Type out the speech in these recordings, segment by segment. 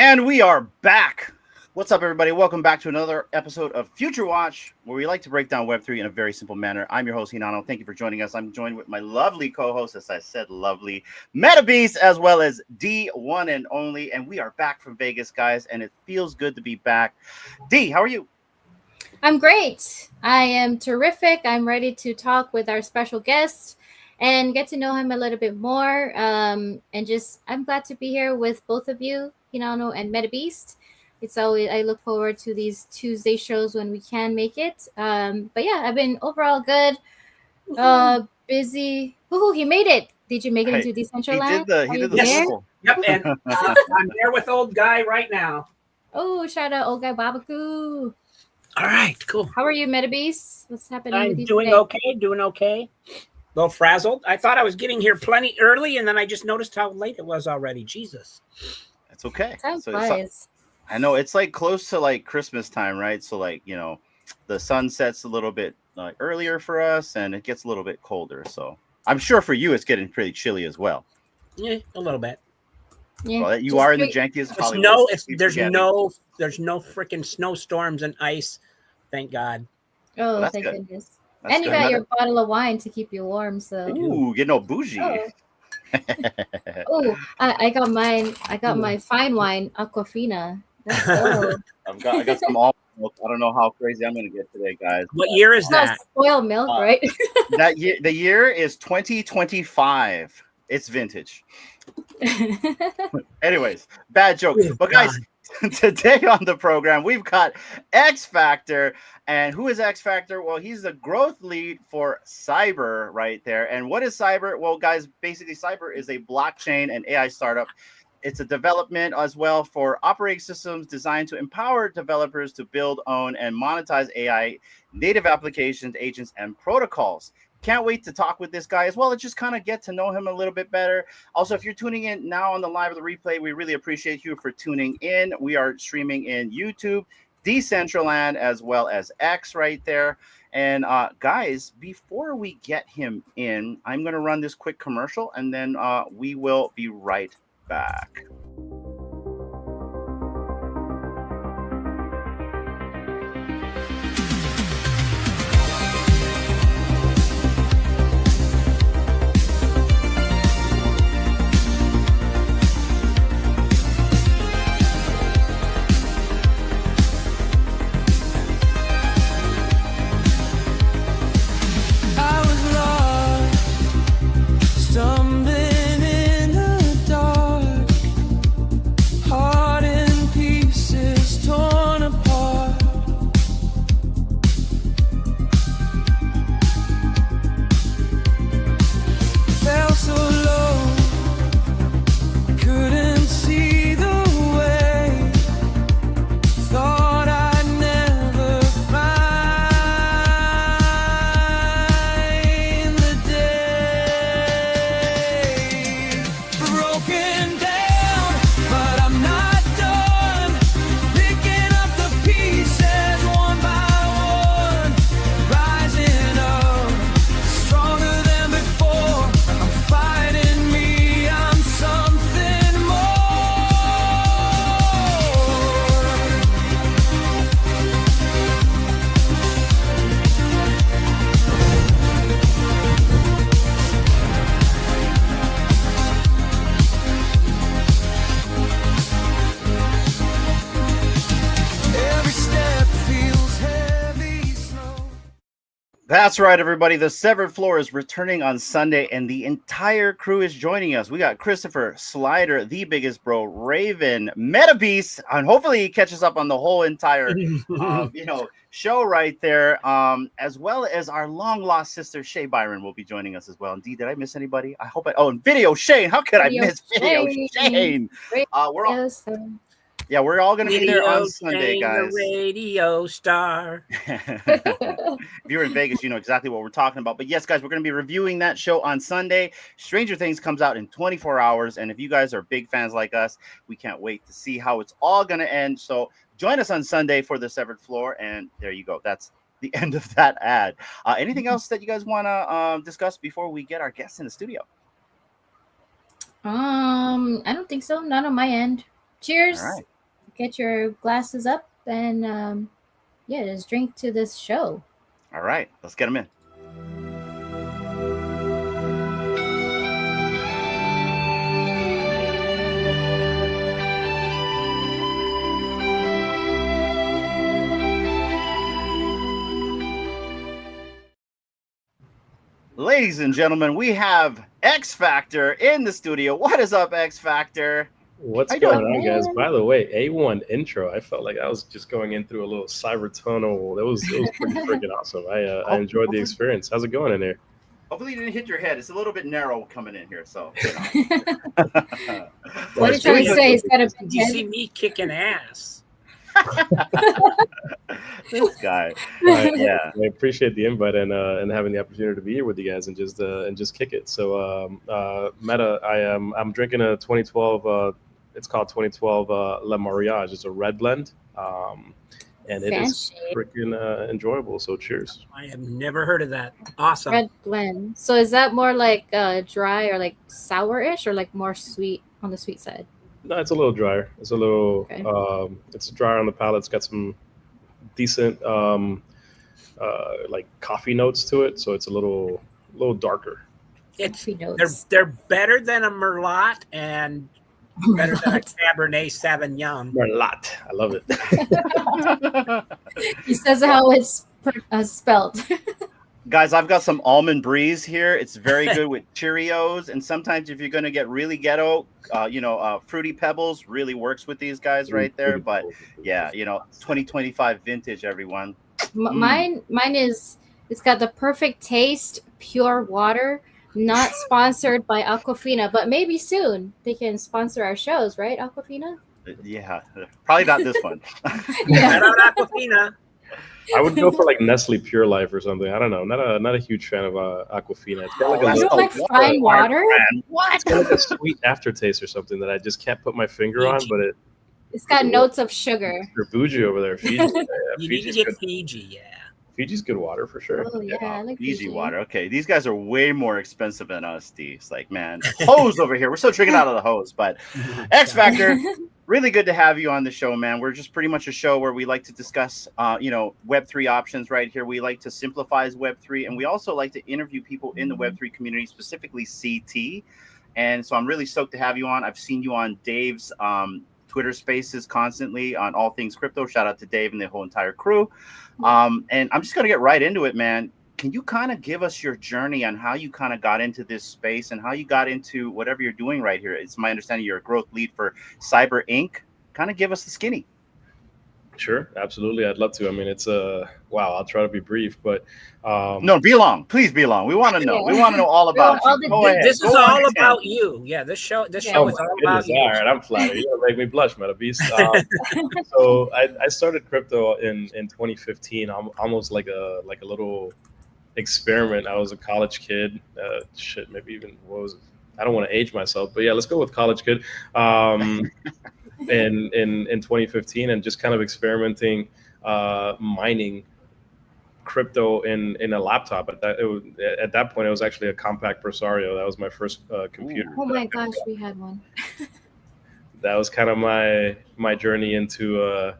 And we are back. What's up, everybody? Welcome back to another episode of Future Watch, where we like to break down Web3 in a very simple manner. I'm your host, Hinano. Thank you for joining us. I'm joined with my lovely co-host, as I said, lovely MetaBeast, as well as D1 and only. And we are back from Vegas, guys, and it feels good to be back. D, how are you? I'm great. I am terrific. I'm ready to talk with our special guest and get to know him a little bit more. I'm glad to be here with both of you, Hinano and MetaBeast. It's always, I look forward to these Tuesday shows when we can make it. But yeah, I've been overall good. Busy. Ooh, he made it. Did you make it into Decentraland? He did the yes. circle. Yep, and I'm there with old guy right now. Oh, shout out old guy Babaku. All right, cool. How are you, MetaBeast? What's happening with you doing today? okay, doing okay. A little frazzled. I thought I was getting here plenty early, and then I just noticed how late it was already. Jesus. That's okay. Time flies. I know it's like close to like Christmas time, right? So like, you know, the sun sets a little bit earlier for us, and it gets a little bit colder. So I'm sure for you, it's getting pretty chilly as well. Yeah, a little bit. Yeah, well, you are in the jankiest. There's no freaking snowstorms and ice. Thank God. Oh, well, thank good. goodness. That's and you good. got your bottle of wine to keep you warm. So ooh, getting all bougie. Oh, I got mine. I got my fine wine, Aquafina. I got some almond milk. I don't know how crazy I'm gonna get today, guys. What year is that? Spoiled milk, right? The year is 2025. It's vintage. Anyways, bad joke. But guys, today on the program we've got xFACTOR. And who is xFACTOR? Well, he's the growth lead for Cyber right there. And what is Cyber? Well, guys, basically Cyber is a blockchain and AI startup. It's a development as well for operating systems designed to empower developers to build, own, and monetize AI native applications, agents, and protocols. Can't wait to talk with this guy as well and just kind of get to know him a little bit better. Also, if you're tuning in now on the live or the replay, we really appreciate you for tuning in. We are streaming in YouTube, Decentraland, as well as X right there. And guys, before we get him in, I'm going to run this quick commercial, and then we will be right back. That's right, everybody. The Severed Floor is returning on Sunday, and the entire crew is joining us. We got Christopher, Slider, the biggest bro, Raven, MetaBeast, and hopefully he catches up on the whole entire, show right there. As well as our long lost sister Shay Byron will be joining us as well. Indeed, did I miss anybody? I hope and Video Shane. How could I miss Video Shane? We're all. Yeah, we're all going to be there on Sunday, guys. The radio star. If you're in Vegas, you know exactly what we're talking about. But yes, guys, we're going to be reviewing that show on Sunday. Stranger Things comes out in 24 hours. And if you guys are big fans like us, we can't wait to see how it's all going to end. So join us on Sunday for the Severed Floor. And there you go. That's the end of that ad. Anything else that you guys want to discuss before we get our guests in the studio? I don't think so. Not on my end. Cheers. All right. get your glasses up and yeah, just drink to this show. All right, let's get them in. Ladies and gentlemen, we have xFACTOR in the studio. What is up, xFACTOR? What's How you going doing, on, guys? By the way, A1 intro. I felt like I was just going in through a little cyber tunnel. It was pretty freaking awesome. I enjoyed the experience. How's it going in there? Hopefully you didn't hit your head. It's a little bit narrow coming in here, so. What are you trying to say? He's got a big You head. see me kicking ass. This guy. Yeah. I appreciate the invite and having the opportunity to be here with you guys and just kick it. So Meta, I'm drinking a 2012. It's called 2012 Le Mariage. It's a red blend, and it is freaking enjoyable. So cheers. I have never heard of that. Awesome. Red blend. So is that more like dry or like sour-ish, or like more sweet on the sweet side? No, it's a little drier. It's a little. Okay. It's drier on the palate. It's got some decent like coffee notes to it. So it's a little darker. They're better than a Merlot and better than a Cabernet Sauvignon. Merlot. I love it. He says how it's spelled. Guys, I've got some almond breeze here. It's very good with Cheerios. And sometimes if you're going to get really ghetto, Fruity Pebbles really works with these guys right there. But yeah, 2025 vintage, everyone. Mine is, it's got the perfect taste, pure water, not sponsored by Aquafina, but maybe soon they can sponsor our shows, right, Aquafina? Yeah, probably not this one. Yeah. Not Aquafina. I would go for like Nestle Pure Life or something. I don't know. Not a huge fan of Aquafina. It's got like You don't like fine water? What? It's got like a sweet aftertaste or something that I just can't put my finger on. But it's got notes of sugar. You're bougie over there, Fiji. You need to get Fiji, yeah. Fiji's good water for sure. Oh yeah, I like Fiji Fiji water. Okay, these guys are way more expensive than us, D. It's like, man, hose over here. We're still drinking out of the hose. But xFACTOR, really good to have you on the show, man. We're just pretty much a show where we like to discuss, Web3 options right here. We like to simplify Web3, and we also like to interview people in the Web3 community, specifically CT. And so I'm really stoked to have you on. I've seen you on Dave's Twitter Spaces constantly on all things crypto. Shout out to Dave and the whole entire crew. And I'm just going to get right into it, man. Can you kind of give us your journey on how you kind of got into this space and how you got into whatever you're doing right here? It's my understanding you're a growth lead for Cyber Inc. Kind of give us the skinny. Sure, absolutely. I'd love to. I mean, it's wow. I'll try to be brief, but no, be long. Please be long. We want to know. We want to know all about you. This is all about you. Yeah, this show is all about you. All right, I'm flattered. You're gonna make me blush, Meta Beast. So I started crypto in 2015, almost like a little experiment. I was a college kid. Maybe even what was it? I don't want to age myself, but yeah, let's go with college kid. In 2015, and just kind of experimenting, mining crypto in a laptop. At that point, it was actually a compact Presario. That was my first computer. Oh my gosh, we had one. That was kind of my journey into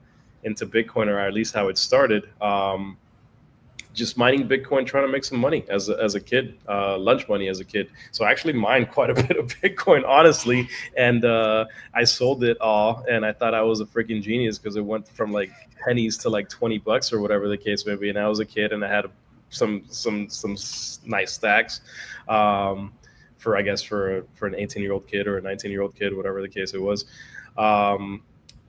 Bitcoin, or at least how it started. Just mining Bitcoin, trying to make some money as a kid, lunch money as a kid. So I actually mined quite a bit of Bitcoin, honestly. And I sold it all, and I thought I was a freaking genius because it went from like pennies to like $20 or whatever the case may be. And I was a kid, and I had some nice stacks for an 18-year-old kid or a 19-year-old kid, whatever the case it was.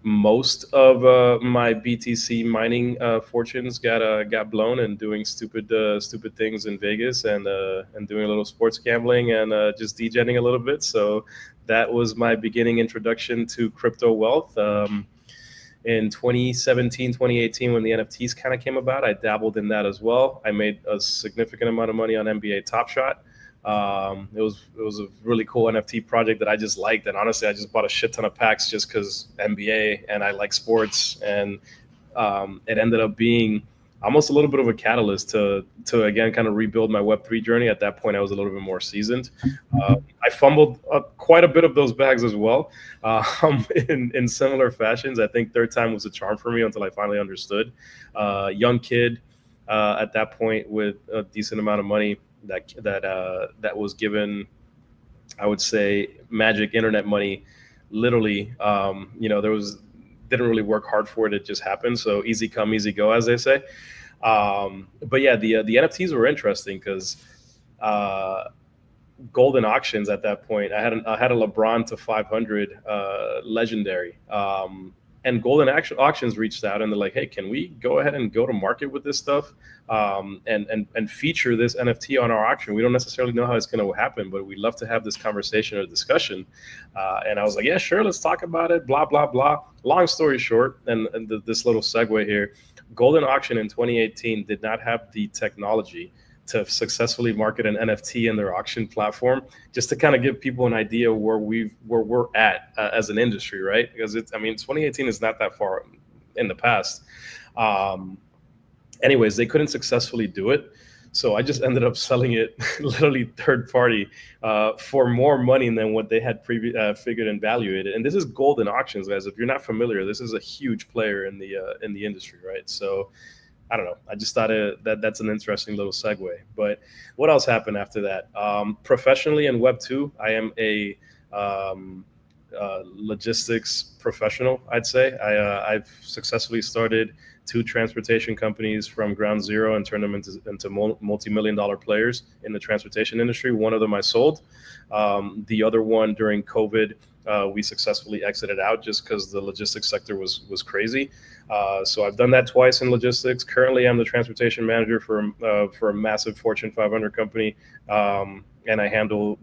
Most of my BTC mining fortunes got blown and doing stupid things in Vegas and doing a little sports gambling and just degenning a little bit. So that was my beginning introduction to crypto wealth. In 2017, 2018, when the NFTs kind of came about, I dabbled in that as well. I made a significant amount of money on NBA Top Shot. It was a really cool NFT project that I just liked, and honestly, I just bought a shit ton of packs just because NBA and I like sports, and it ended up being almost a little bit of a catalyst to again kind of rebuild my Web3 journey. At that point, I was a little bit more seasoned. I fumbled quite a bit of those bags as well, in similar fashions. I think third time was a charm for me until I finally understood. Young kid at that point with a decent amount of money that was given, I would say, magic internet money. Literally, didn't really work hard for it. It just happened. So easy come, easy go, as they say. But yeah, the NFTs were interesting because golden auctions at that point. I had a LeBron to 500 legendary. And golden auctions reached out and they're like, hey, can we go ahead and go to market with this stuff and feature this NFT on our auction? We don't necessarily know how it's going to happen, but we'd love to have this conversation or discussion. And I was like, yeah, sure, let's talk about it, blah, blah, blah. Long story short, and this little segue here, golden auction in 2018 did not have the technology to successfully market an NFT in their auction platform, just to kind of give people an idea where we're at as an industry, right? Because 2018 is not that far in the past. Anyways, they couldn't successfully do it. So I just ended up selling it literally third party for more money than what they had figured and valued it. And this is golden auctions, guys. If you're not familiar, this is a huge player in the industry, right? So I don't know. I just thought that's an interesting little segue. But what else happened after that? Professionally in Web 2, I am a logistics professional, I'd say. I've successfully started 2 transportation companies from ground zero and turned them into multi-million-dollar players in the transportation industry. One of them I sold. The other one during COVID, we successfully exited out just because the logistics sector was crazy. So I've done that twice in logistics. Currently, I'm the transportation manager for a massive Fortune 500 company, and I handle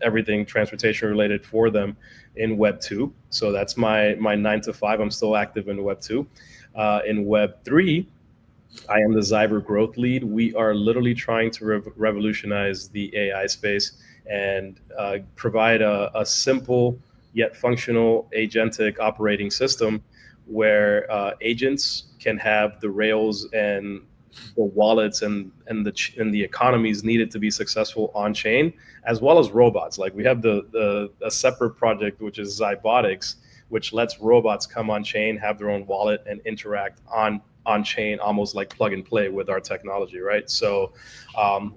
everything transportation related for them in Web 2. So that's my 9 to 5. I'm still active in Web 2. In Web 3, I am the Zyber growth lead. We are literally trying to revolutionize the AI space and provide a simple yet functional agentic operating system where agents can have the rails and the wallets and the economies needed to be successful on chain, as well as robots. Like we have a separate project, which is Zybotics, which lets robots come on chain, have their own wallet, and interact on chain, almost like plug and play with our technology, right? So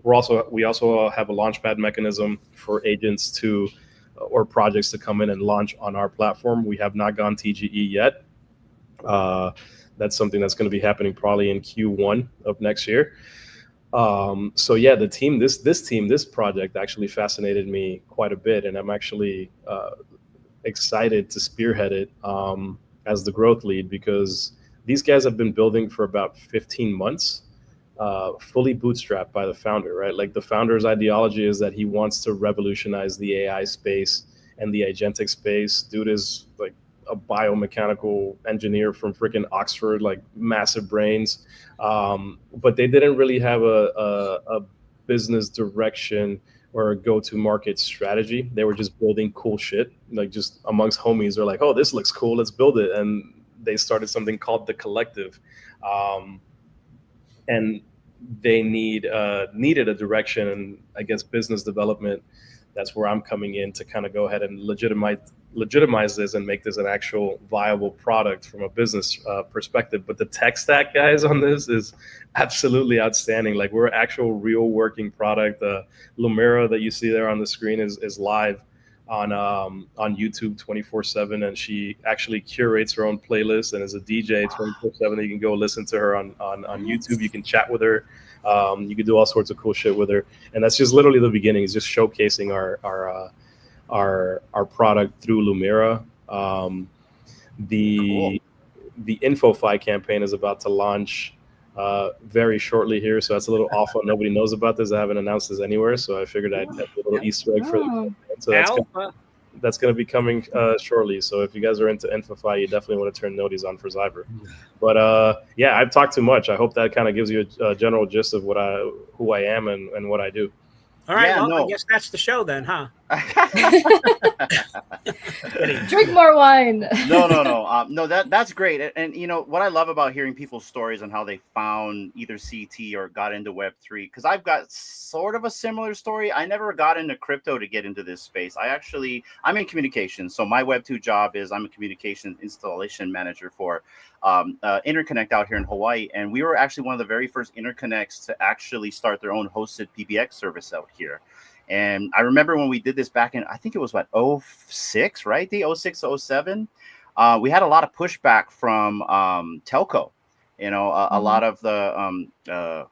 we also have a launchpad mechanism for agents or projects to come in and launch on our platform. We have not gone TGE yet. That's something that's going to be happening probably in Q1 of next year. So yeah, the team, this project actually fascinated me quite a bit, and I'm actually excited to spearhead it as the growth lead, because these guys have been building for about 15 months, fully bootstrapped by the founder, right? Like the founder's ideology is that he wants to revolutionize the AI space and the agentic space. Dude is like a biomechanical engineer from freaking Oxford, like massive brains. But they didn't really have a business direction or a go-to-market strategy. They were just building cool shit, like just amongst homies. They're like, oh, this looks cool, let's build it. And they started something called The Collective. And they needed a direction, and I guess business development. That's where I'm coming in to kind of go ahead and legitimize this and make this an actual viable product from a business perspective. But the tech stack, guys, on this is absolutely outstanding. Like we're an actual real working product. Lumira that you see there on the screen is live on YouTube 24/7, and she actually curates her own playlist and is a DJ 24/7. You can go listen to her on YouTube. You can chat with her. You can do all sorts of cool shit with her, and that's just literally the beginning. It's just showcasing our product through Lumira. The InfoFi campaign is about to launch very shortly here, so that's a little awful. Nobody knows about this. I haven't announced this anywhere, so I figured I'd have a little Easter egg for the campaign. So that's going to be coming shortly. So if you guys are into InfoFi, you definitely want to turn noties on for Zyber. But yeah, I've talked too much. I hope that kind of gives you a general gist of who I am and what I do. All right, I guess that's the show then, huh? Drink more wine. No, that's great. And you know what I love about hearing people's stories on how they found either CT or got into Web3, because I've got sort of a similar story. I never got into crypto to get into this space. I'm in communications, so my Web2 job is I'm a communication installation manager for Interconnect out here in Hawaii, and we were actually one of the very first interconnects to actually start their own hosted PBX service out here. And I remember when we did this back in, I think it was what, 06, right? The 06, 07. We had a lot of pushback from telco, you know, a lot of the,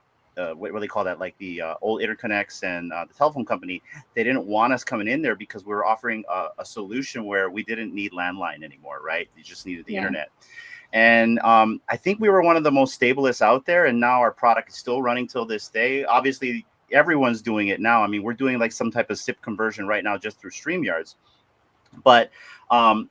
what do they call that? Like the old interconnects and the telephone company, they didn't want us coming in there because we were offering a solution where we didn't need landline anymore, right? You just needed the internet. And I think we were one of the most stablest out there. And now our product is still running till this day. Obviously, everyone's doing it now. I mean, we're doing like some type of SIP conversion right now just through StreamYards. But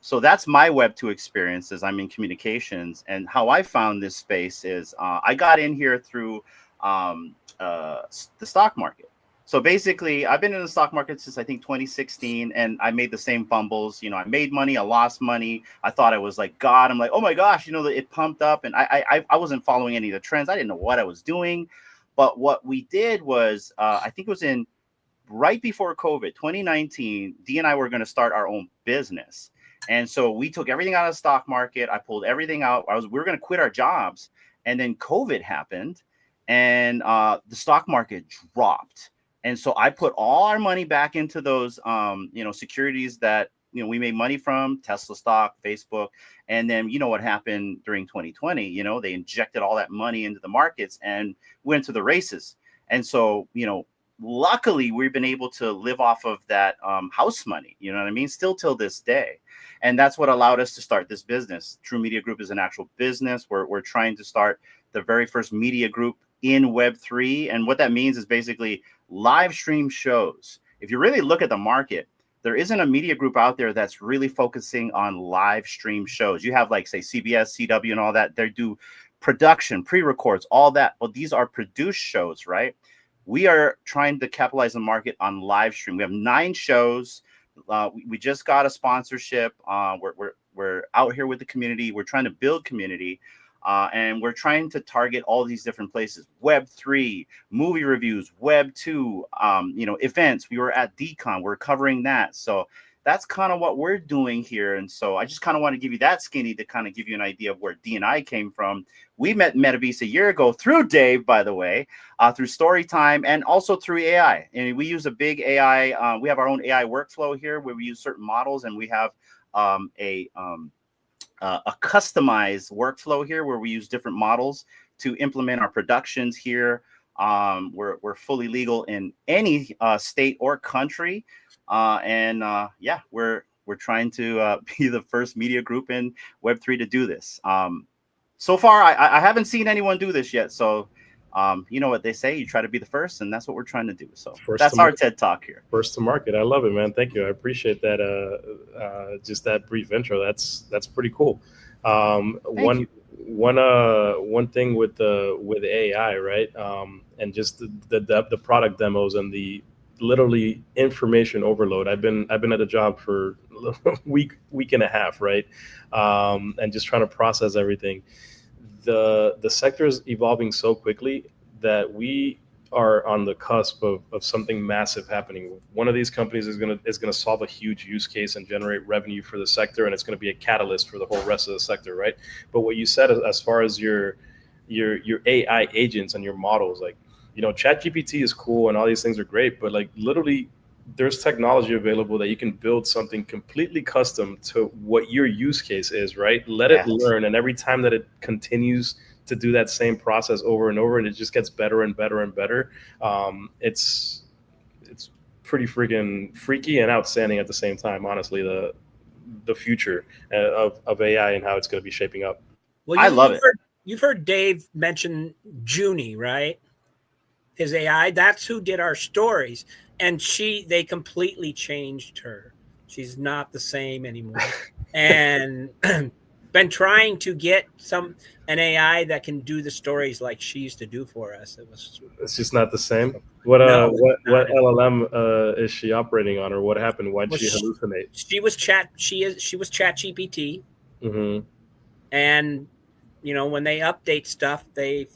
so that's my Web2 experiences. I'm in communications, and how I found this space is I got in here through the stock market. So basically, I've been in the stock market since I think 2016, and I made the same fumbles. You know, I made money, I lost money. I thought I was like God. I'm like, oh my gosh, you know, it pumped up, and I wasn't following any of the trends. I didn't know what I was doing. But what we did was, I think it was in right before COVID, 2019, Dee and I were going to start our own business. And so we took everything out of the stock market. I pulled everything out. We were going to quit our jobs. And then COVID happened, and the stock market dropped. And so I put all our money back into those, you know, securities that, you know, we made money from, Tesla stock, Facebook. And then, you know, what happened during 2020, you know, they injected all that money into the markets and went to the races. And so, you know, luckily we've been able to live off of that house money, you know what I mean? Still till this day. And that's what allowed us to start this business. TRU Media Group is an actual business. We're trying to start the very first media group in Web3. And what that means is basically live stream shows. If you really look at the market, there isn't a media group out there that's really focusing on live stream shows. You have like, say, CBS, CW, and all that. They do production, pre-records, all that. Well, these are produced shows, right? We are trying to capitalize the market on live stream. We have 9 shows. We just got a sponsorship. We're out here with the community. We're trying to build community. And we're trying to target all these different places: Web3, movie reviews, Web2, you know, events. We were at DCon. We're covering that. So that's kind of what we're doing here. And so I just kind of want to give you that skinny to kind of give you an idea of where Dee and I came from. We met MetaBeast a year ago through Dave, by the way, through Storytime, and also through AI. And we use a big AI. We have our own AI workflow here where we use certain models, and we have a customized workflow here where we use different models to implement our productions here. We're fully legal in any state or country. Yeah, we're trying to be the first media group in Web3 to do this. So far, I haven't seen anyone do this yet. So, you know what they say, you try to be the first, and that's what we're trying to do. So that's our TED Talk here. First to market. I love it, man. Thank you. I appreciate that. Just that brief intro. That's pretty cool. One thing with AI, right? And just the product demos and the literally information overload. I've been at the job for a week and a half, right? And just trying to process everything. The sector is evolving so quickly that we are on the cusp of something massive happening. One of these companies is gonna solve a huge use case and generate revenue for the sector, and it's gonna be a catalyst for the whole rest of the sector, right? But what you said as far as your AI agents and your models, like, you know, ChatGPT is cool and all these things are great, but like literally there's technology available that you can build something completely custom to what your use case is, right? Let it learn, and every time that it continues to do that same process over and over, and it just gets better and better and better. It's pretty freaking freaky and outstanding at the same time, honestly, the future of AI and how it's going to be shaping up. Well, I love it. You've heard Dave mention Junie, right? His AI, that's who did our stories. And they completely changed her. She's not the same anymore. And been trying to get an AI that can do the stories like she used to do for us. It's just not the same. What No, what LLM is she operating on, or what happened? Why'd well, she hallucinate? she was Chat GPT, Hmm. and when they update stuff, they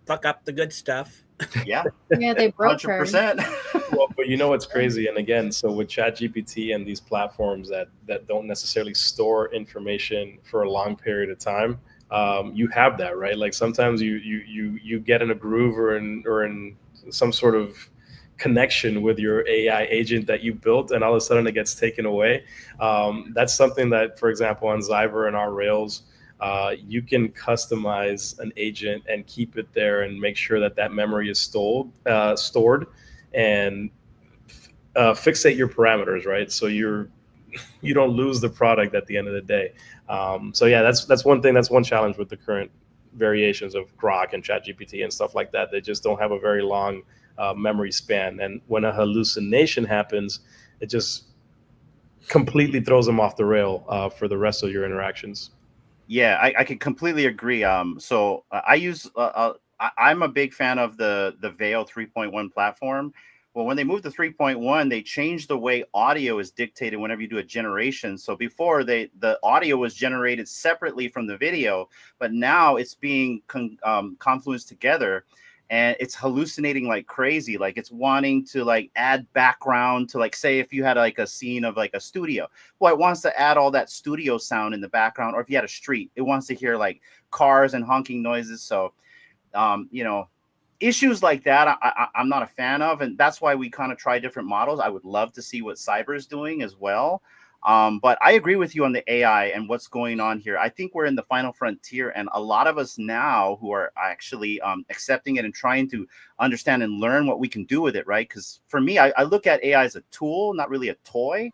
fuck up the good stuff. Yeah, Yeah, they broke her. 100%. Well, but you know what's crazy? And again, so with ChatGPT and these platforms that don't necessarily store information for a long period of time, you have that, right? Like sometimes you get in a groove or in some sort of connection with your AI agent that you built, and all of a sudden it gets taken away. That's something that, for example, on Zyber and our Rails, you can customize an agent and keep it there and make sure that that memory is stored and fixate your parameters, right? So you don't lose the product at the end of the day. So yeah, that's one thing. That's one challenge with the current variations of Grok and ChatGPT and stuff like that. They just don't have a very long memory span, and when a hallucination happens, it just completely throws them off the rail for the rest of your interactions. Yeah, I can completely agree. So I use I'm a big fan of the Veil 3.1 platform. Well, when they moved to 3.1, they changed the way audio is dictated whenever you do a generation. So before the audio was generated separately from the video, but now it's being confluenced together, and it's hallucinating like crazy. Like it's wanting to like add background to, like, say if you had like a scene of like a studio, well, it wants to add all that studio sound in the background. Or if you had a street, it wants to hear like cars and honking noises. So you know, issues like that I'm not a fan of, and that's why we kind of try different models. I would love to see what Cyber is doing as well. But I agree with you on the AI and what's going on here. I think we're in the final frontier, and a lot of us now who are actually accepting it and trying to understand and learn what we can do with it, right? Because for me, I look at AI as a tool, not really a toy.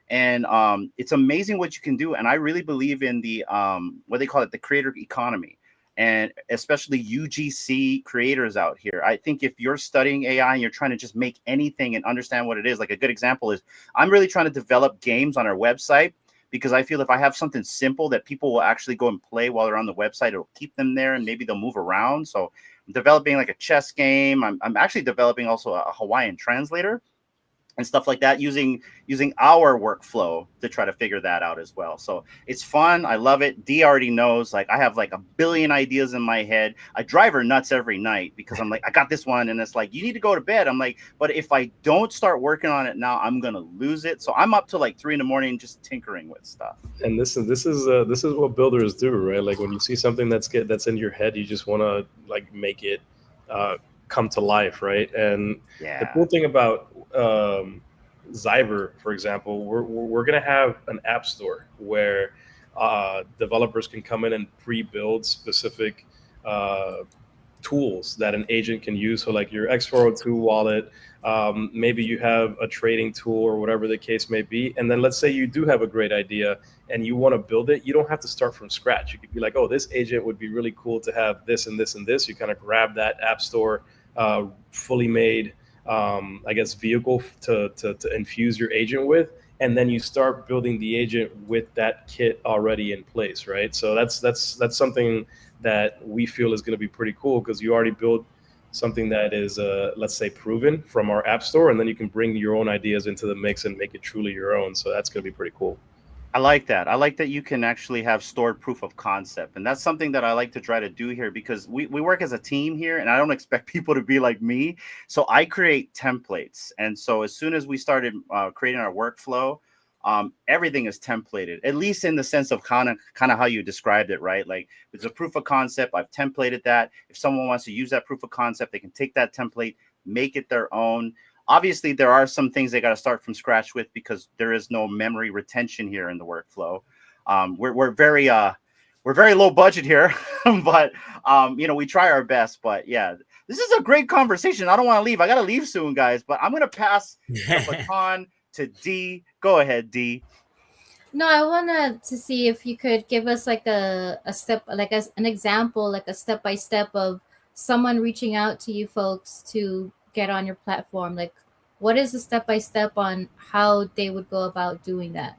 And it's amazing what you can do. And I really believe in the what they call it, the creator economy, and especially UGC creators out here. I think if you're studying AI and you're trying to just make anything and understand what it is, like a good example is I'm really trying to develop games on our website, because I feel if I have something simple that people will actually go and play while they're on the website, it'll keep them there and maybe they'll move around. So I'm developing like a chess game. I'm actually developing also a Hawaiian translator and stuff like that, using our workflow to try to figure that out as well. So it's fun. I love it. D already knows, like, I have like a billion ideas in my head. I drive her nuts every night because I'm like, I got this one, and it's like, you need to go to bed. I'm like, but if I don't start working on it now, I'm gonna lose it. So I'm up to like 3 a.m. just tinkering with stuff. And this is what builders do, right? Like when you see something that's in your head, you just want to like make it come to life, right? And the Yeah. cool thing about Zyber, for example, we're gonna have an app store where developers can come in and pre-build specific tools that an agent can use. So like your X402 wallet, maybe you have a trading tool or whatever the case may be. And then let's say you do have a great idea and you want to build it. You don't have to start from scratch. You could be like, oh, this agent would be really cool to have this and this and this. You kind of grab that app store fully made, I guess, vehicle to infuse your agent with. And then you start building the agent with that kit already in place, right? So that's something that we feel is going to be pretty cool, because you already build something that is, let's say, proven from our app store, and then you can bring your own ideas into the mix and make it truly your own. So that's going to be pretty cool. I like that. I like that you can actually have stored proof of concept. And that's something that I like to try to do here, because we work as a team here, and I don't expect people to be like me. So I create templates. And so as soon as we started creating our workflow, everything is templated, at least in the sense of kind of how you described it, right? Like it's a proof of concept. I've templated that. If someone wants to use that proof of concept, they can take that template, make it their own. Obviously, there are some things they got to start from scratch with, because there is no memory retention here in the workflow. We're very low budget here, but we try our best. But yeah, this is a great conversation. I don't want to leave. I got to leave soon, guys. But I'm gonna pass the baton to D. Go ahead, D. No, I wanted to see if you could give us like a step, like an example, like a step by step of someone reaching out to you folks to get on your platform. Like, what is the step by step on how they would go about doing that?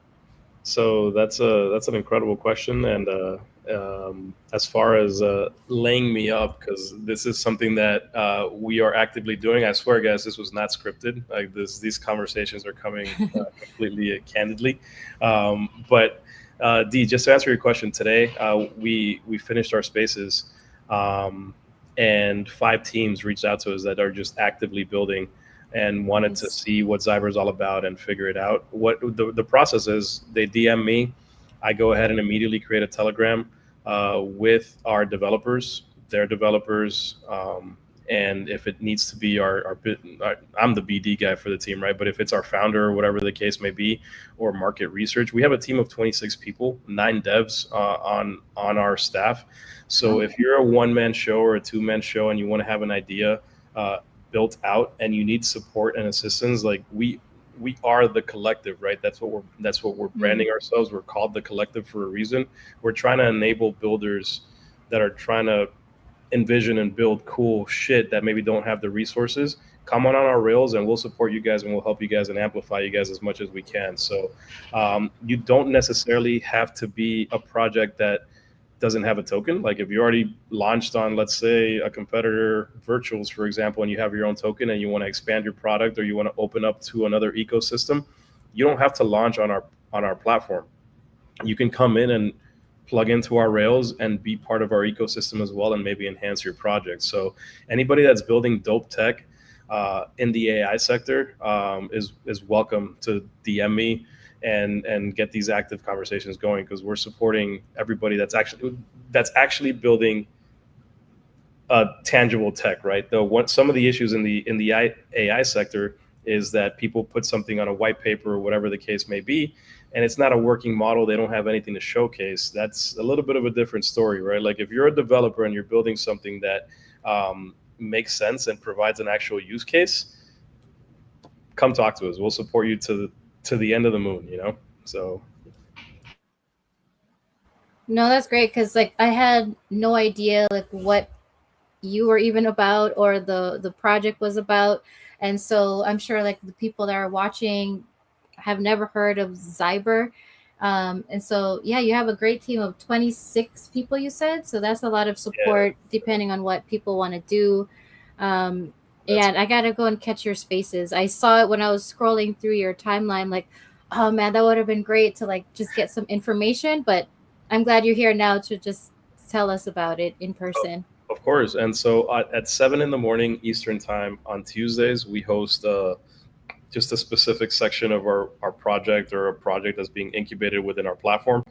So that's an incredible question, and as far as laying me up, because this is something that we are actively doing. I swear, guys, this was not scripted. Like these conversations are coming completely candidly. But D, just to answer your question, today we finished our spaces, and 5 teams reached out to us that are just actively building and wanted to see what Zyber is all about and figure it out. What the process is, they DM me. I go ahead and immediately create a Telegram with our developers, their developers, and if it needs to be I'm the BD guy for the team, right? But if it's our founder or whatever the case may be, or market research, we have a team of 26 people, 9 devs on our staff. So if you're a one-man show or a two-man show and you want to have an idea built out and you need support and assistance, like we are the collective, right? That's what we're branding ourselves. We're called the collective for a reason. We're trying to enable builders that are trying to envision and build cool shit that maybe don't have the resources. Come on our rails and we'll support you guys and we'll help you guys and amplify you guys as much as we can. So you don't necessarily have to be a project that doesn't have a token. Like if you already launched on, let's say, a competitor virtuals, for example, and you have your own token and you want to expand your product or you want to open up to another ecosystem, you don't have to launch on our platform. You can come in and plug into our rails and be part of our ecosystem as well and maybe enhance your project. So anybody that's building dope tech in the AI sector is welcome to DM me and get these active conversations going, because we're supporting everybody that's actually building tangible tech, right? Though some of the issues in the AI sector is that people put something on a white paper or whatever the case may be, and it's not a working model. They don't have anything to showcase. That's a little bit of a different story, right? Like if you're a developer and you're building something that makes sense and provides an actual use case, come talk to us. We'll support you to the end of the moon, So No, that's great, because like I had no idea like what you were even about or the project was about. And so I'm sure like the people that are watching have never heard of Zyber. And so yeah, you have a great team of 26 people, you said. So that's a lot of support depending on what people want to do. And I gotta go and catch your spaces. I saw it when I was scrolling through your timeline, like, oh man, that would have been great to like just get some information. But I'm glad you're here now to just tell us about it in person. Of course. And so at 7 a.m. Eastern time on Tuesdays, we host just a specific section of our project or a project that's being incubated within our platform.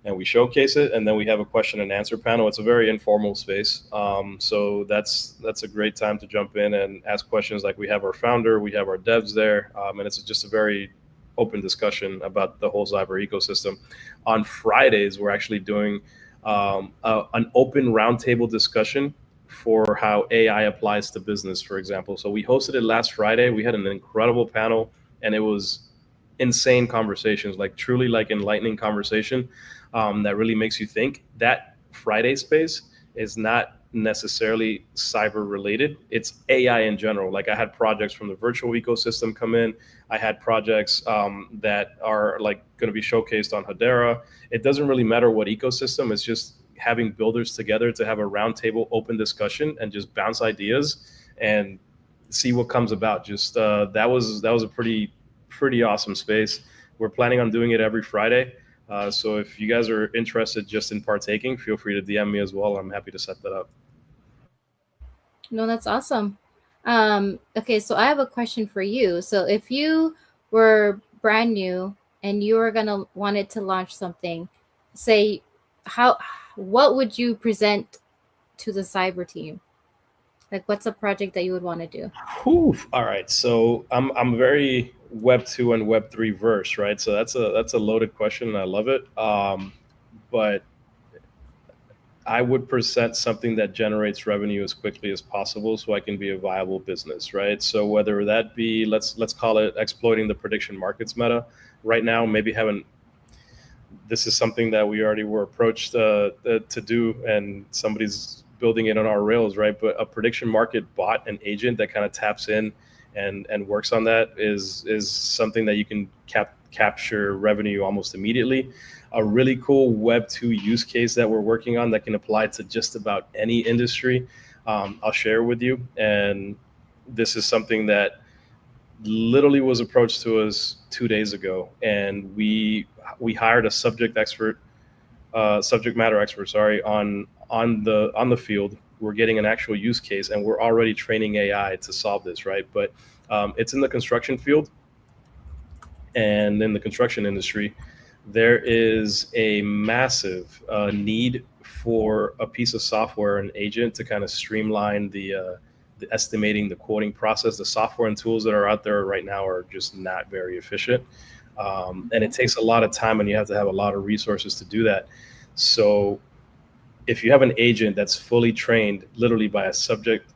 And we showcase it. And then we have a question and answer panel. It's a very informal space. So that's a great time to jump in and ask questions. Like we have our founder, we have our devs there. And it's just a very open discussion about the whole Zyber ecosystem. On Fridays, we're actually doing an open roundtable discussion for how AI applies to business, for example. So we hosted it last Friday. We had an incredible panel, and it was insane conversations, like truly like enlightening conversation that really makes you think. That Friday space is not necessarily cyber related. It's AI in general. Like I had projects from the virtual ecosystem come in. I had projects that are like going to be showcased on Hedera. It doesn't really matter what ecosystem. It's just having builders together to have a roundtable open discussion and just bounce ideas and see what comes about. Just that was a pretty awesome space. We're planning on doing it every Friday. So if you guys are interested just in partaking, feel free to DM me as well. I'm happy to set that up. No, that's awesome. Okay, so I have a question for you. So if you were brand new and you were gonna wanted to launch something, say, what would you present to the cyber team? Like, what's a project that you would want to do? All right, so I'm very Web 2 and Web 3 verse, right? So that's a loaded question, and I love it. But I would present something that generates revenue as quickly as possible, so I can be a viable business, right? So whether that be let's call it exploiting the prediction markets meta. Right now, maybe this is something that we already were approached to do, and somebody's building it on our rails, right? But a prediction market bot, an agent that kind of taps in and works on that is something that you can capture revenue almost immediately. A really cool Web 2 use case that we're working on that can apply to just about any industry, I'll share with you. And this is something that literally was approached to us 2 days ago, and we hired a subject matter expert, on the field. We're getting an actual use case, and we're already training AI to solve this, right? But it's in the construction field, and in the construction industry, there is a massive need for a piece of software, an agent, to kind of streamline the estimating, the quoting process. The software and tools that are out there right now are just not very efficient. And it takes a lot of time, and you have to have a lot of resources to do that. So if you have an agent that's fully trained literally by a subject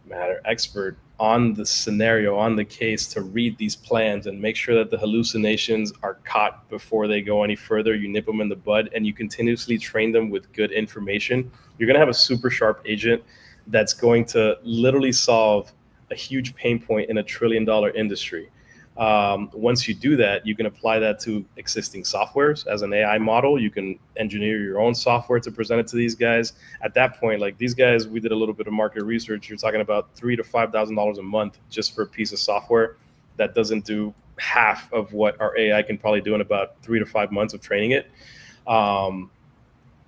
matter expert on the scenario, on the case, to read these plans and make sure that the hallucinations are caught before they go any further, you nip them in the bud, and you continuously train them with good information, you're going to have a super sharp agent that's going to literally solve a huge pain point in a $1 trillion industry. Once you do that, you can apply that to existing softwares as an AI model. You can engineer your own software to present it to these guys. At that point, like these guys, we did a little bit of market research. You're talking about $3,000 to $5,000 a month just for a piece of software that doesn't do half of what our AI can probably do in about 3 to 5 months of training it.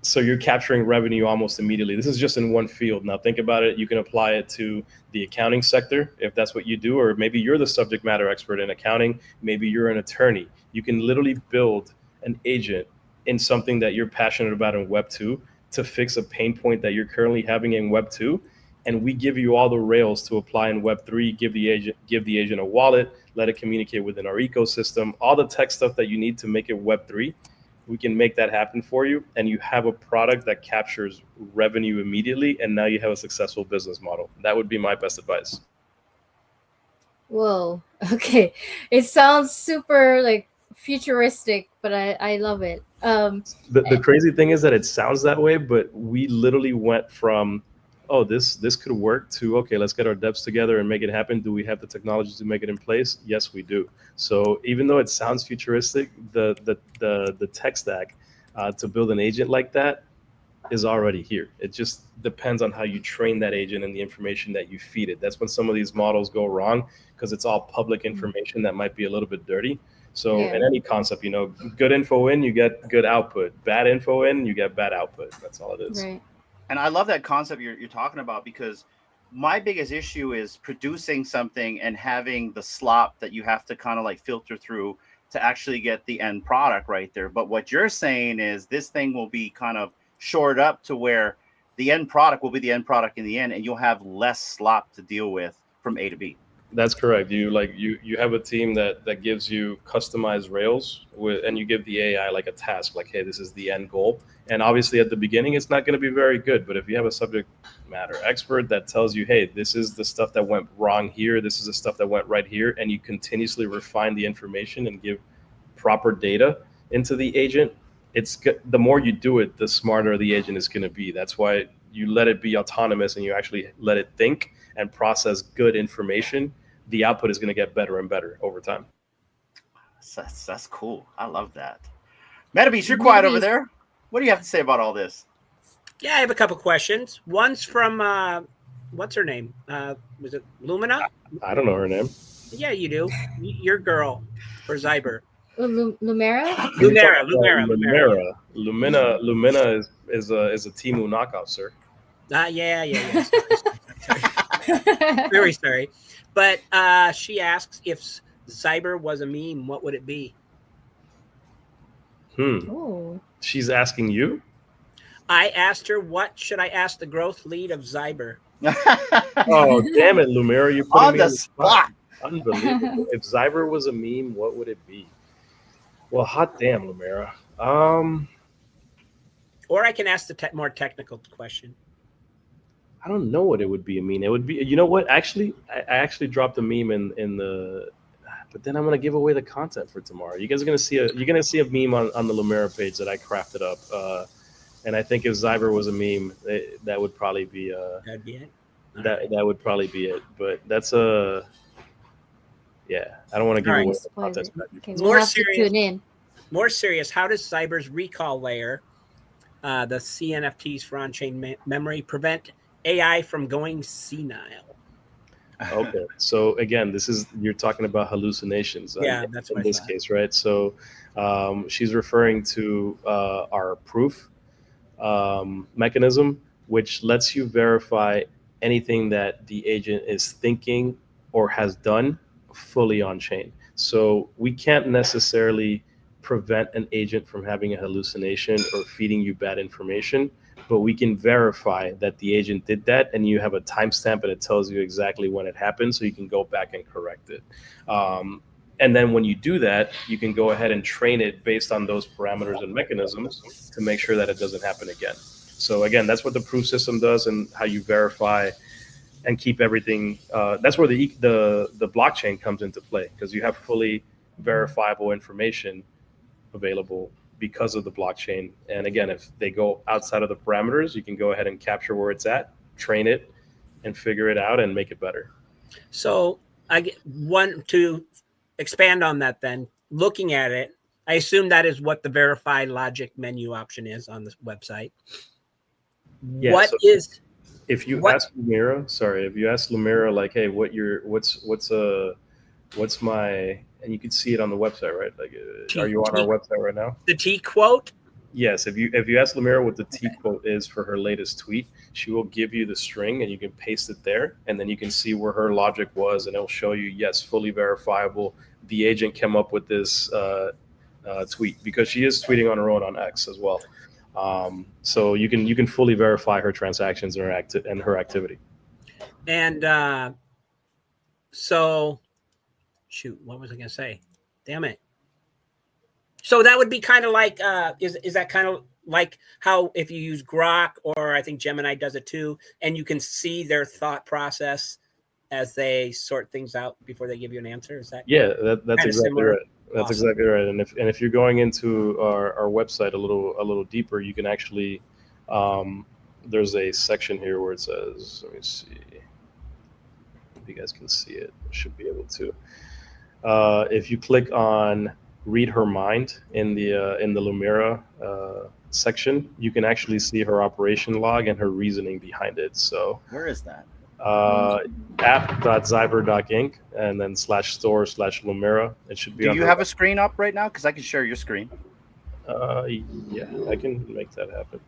So you're capturing revenue almost immediately. This is just in one field. Now think about it. You can apply it to the accounting sector if that's what you do, or maybe you're the subject matter expert in accounting. Maybe you're an attorney. You can literally build an agent in something that you're passionate about in Web 2 to fix a pain point that you're currently having in Web 2. And we give you all the rails to apply in Web 3, give the agent a wallet, let it communicate within our ecosystem, all the tech stuff that you need to make it Web 3. We can make that happen for you, and you have a product that captures revenue immediately, and now you have a successful business model. That would be my best advice. Whoa. Okay. It sounds super like futuristic, but I love it. The crazy thing is that it sounds that way, but we literally went from, oh, this could work, to, okay, let's get our devs together and make it happen. Do we have the technology to make it in place? Yes, we do. So even though it sounds futuristic, the tech stack to build an agent like that is already here. It just depends on how you train that agent and the information that you feed it. That's when some of these models go wrong, because it's all public information that might be a little bit dirty. So in any concept, good info in, you get good output. Bad info in, you get bad output. That's all it is. Right. And I love that concept you're talking about, because my biggest issue is producing something and having the slop that you have to kind of like filter through to actually get the end product right there. But what you're saying is this thing will be kind of shored up to where the end product will be the end product in the end, and you'll have less slop to deal with from A to B. That's correct. You have a team that gives you customized rails and you give the AI like a task, like, hey, this is the end goal. And obviously at the beginning, it's not going to be very good. But if you have a subject matter expert that tells you, hey, this is the stuff that went wrong here, this is the stuff that went right here, and you continuously refine the information and give proper data into the agent, the more you do it, the smarter the agent is going to be. That's why you let it be autonomous and you actually let it think and process good information. The output is going to get better and better over time. That's cool. I love that. MetaBeast, you're quiet over there. What do you have to say about all this? Yeah, I have a couple questions. One's from, what's her name? Was it Lumina? I don't know her name. Yeah, you do. Your girl for Zyber. Lumera? Lumina is a Temu knockoff, sir. Yeah. Very sorry. But she asks, if Zyber was a meme, what would it be? Oh. She's asking you? I asked her, what should I ask the growth lead of Zyber? Oh, damn it, Lumera. You're putting on me the on the spot. Unbelievable. If Zyber was a meme, what would it be? Well, hot damn, Lumera. Or I can ask the more technical question. I don't know what it would be. I mean, it would be, you know what? Actually, I actually dropped a meme in the, but then I'm going to give away the content for tomorrow. You guys are going to see a meme on the Lumera page that I crafted up. And I think if Zyber was a meme, that would probably be, That'd be it. that would probably be it. But that's Yeah, I don't want to give All away right. the Spoiler. context. Okay, More we'll have serious. to tune in. More serious, how does Cyber's recall layer, the CNFTs for on-chain memory, prevent AI from going senile? Okay, so again, you're talking about hallucinations. Yeah, that's what in I this thought. case, right? So she's referring to our proof mechanism, which lets you verify anything that the agent is thinking or has done fully on chain. So we can't necessarily prevent an agent from having a hallucination or feeding you bad information, but we can verify that the agent did that, and you have a timestamp and it tells you exactly when it happened, so you can go back and correct it. And then when you do that, you can go ahead and train it based on those parameters and mechanisms to make sure that it doesn't happen again. So again, that's what the proof system does, and how you verify and keep everything. That's where the blockchain comes into play, because you have fully verifiable information available because of the blockchain. And again, if they go outside of the parameters, you can go ahead and capture where it's at, train it, and figure it out and make it better. So I want to expand on that then. Looking at it, I assume that is what the verify logic menu option is on the website. Yeah, What so is if you what- ask Lumira, like, hey, what's my, and you can see it on the website, right? Like, are you on our website right now? the T quote? Yes. If you ask Lumira what the T quote is for her latest tweet, she will give you the string, and you can paste it there, and then you can see where her logic was, and it'll show you, yes, fully verifiable. The agent came up with this tweet, because she is tweeting on her own on X as well. So you can fully verify her transactions and her activity. And so, shoot, what was I going to say? Damn it. So that would be kind of like, is that kind of like how if you use Grok, or I think Gemini does it too, and you can see their thought process as they sort things out before they give you an answer? Is that that's exactly similar? right. That's Awesome. exactly right. And if you're going into our website a little deeper, you can actually there's a section here where it says, let me see if you guys can see it. I should be able to. If you click on read her mind in the Lumira section, you can actually see her operation log and her reasoning behind it. So Where is that? app.zyber.inc and then /store/Lumira. It should be. Do you have a screen up right now? Because I can share your screen. Yeah, I can make that happen.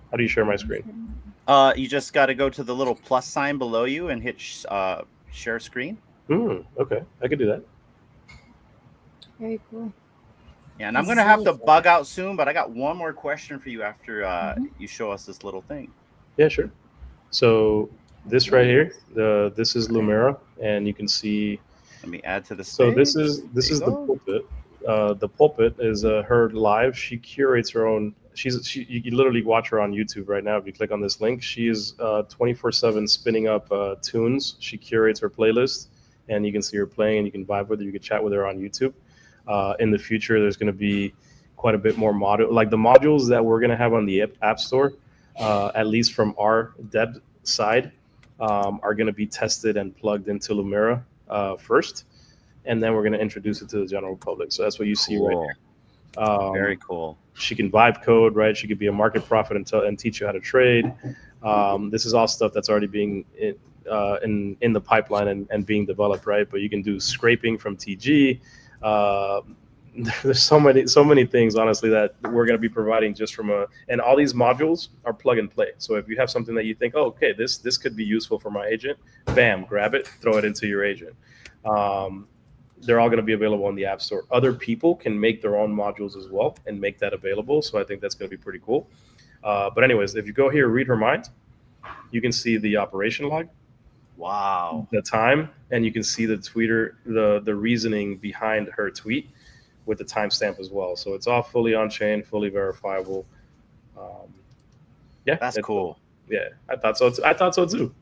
How do you share my screen? You just got to go to the little plus sign below you and hit share screen. Okay, I could do that. Very cool. Yeah, and I'm gonna have to bug out soon, but I got one more question for you after you show us this little thing. Yeah, sure. So this right here, this is Lumira, and you can see. Let me add to the stage. So this is the pulpit. The pulpit is her live. She curates her own. You can literally watch her on YouTube right now if you click on this link. She is 24/7 spinning up tunes. She curates her playlist, and you can see her playing, and you can vibe with her. You can chat with her on YouTube. In the future, there's going to be quite a bit more like the modules that we're going to have on the App Store, at least from our dev side, are going to be tested and plugged into Lumira first, and then we're going to introduce it to the general public. So that's what you see right here. Very cool. She can vibe code, right? She could be a market prophet and teach you how to trade. This is all stuff that's already being in the pipeline and being developed, right? But you can do scraping from TG. There's so many things, honestly, that we're going to be providing just and all these modules are plug and play. So if you have something that you think, oh, okay, this could be useful for my agent, bam, grab it, throw it into your agent. They're all going to be available in the App Store. Other people can make their own modules as well and make that available. So I think that's going to be pretty cool. But anyways, if you go here, read her mind, you can see the operation log. Wow. The time, and you can see the tweeter, the reasoning behind her tweet with the timestamp as well. So it's all fully on chain, fully verifiable. Yeah, that's cool. Yeah, I thought so too.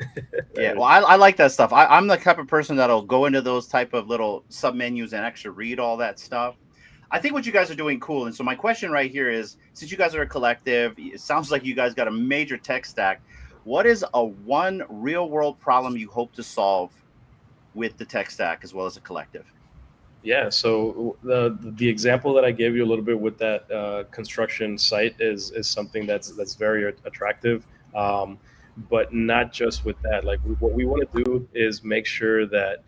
Yeah, well, I like that stuff. I'm the type of person that'll go into those type of little submenus and actually read all that stuff. I think what you guys are doing cool. And so my question right here is, since you guys are a collective, it sounds like you guys got a major tech stack. What is one real world problem you hope to solve with the tech stack as well as a collective? Yeah, so the example that I gave you a little bit with that construction site is something that's very attractive, but not just with that. Like what we want to do is make sure that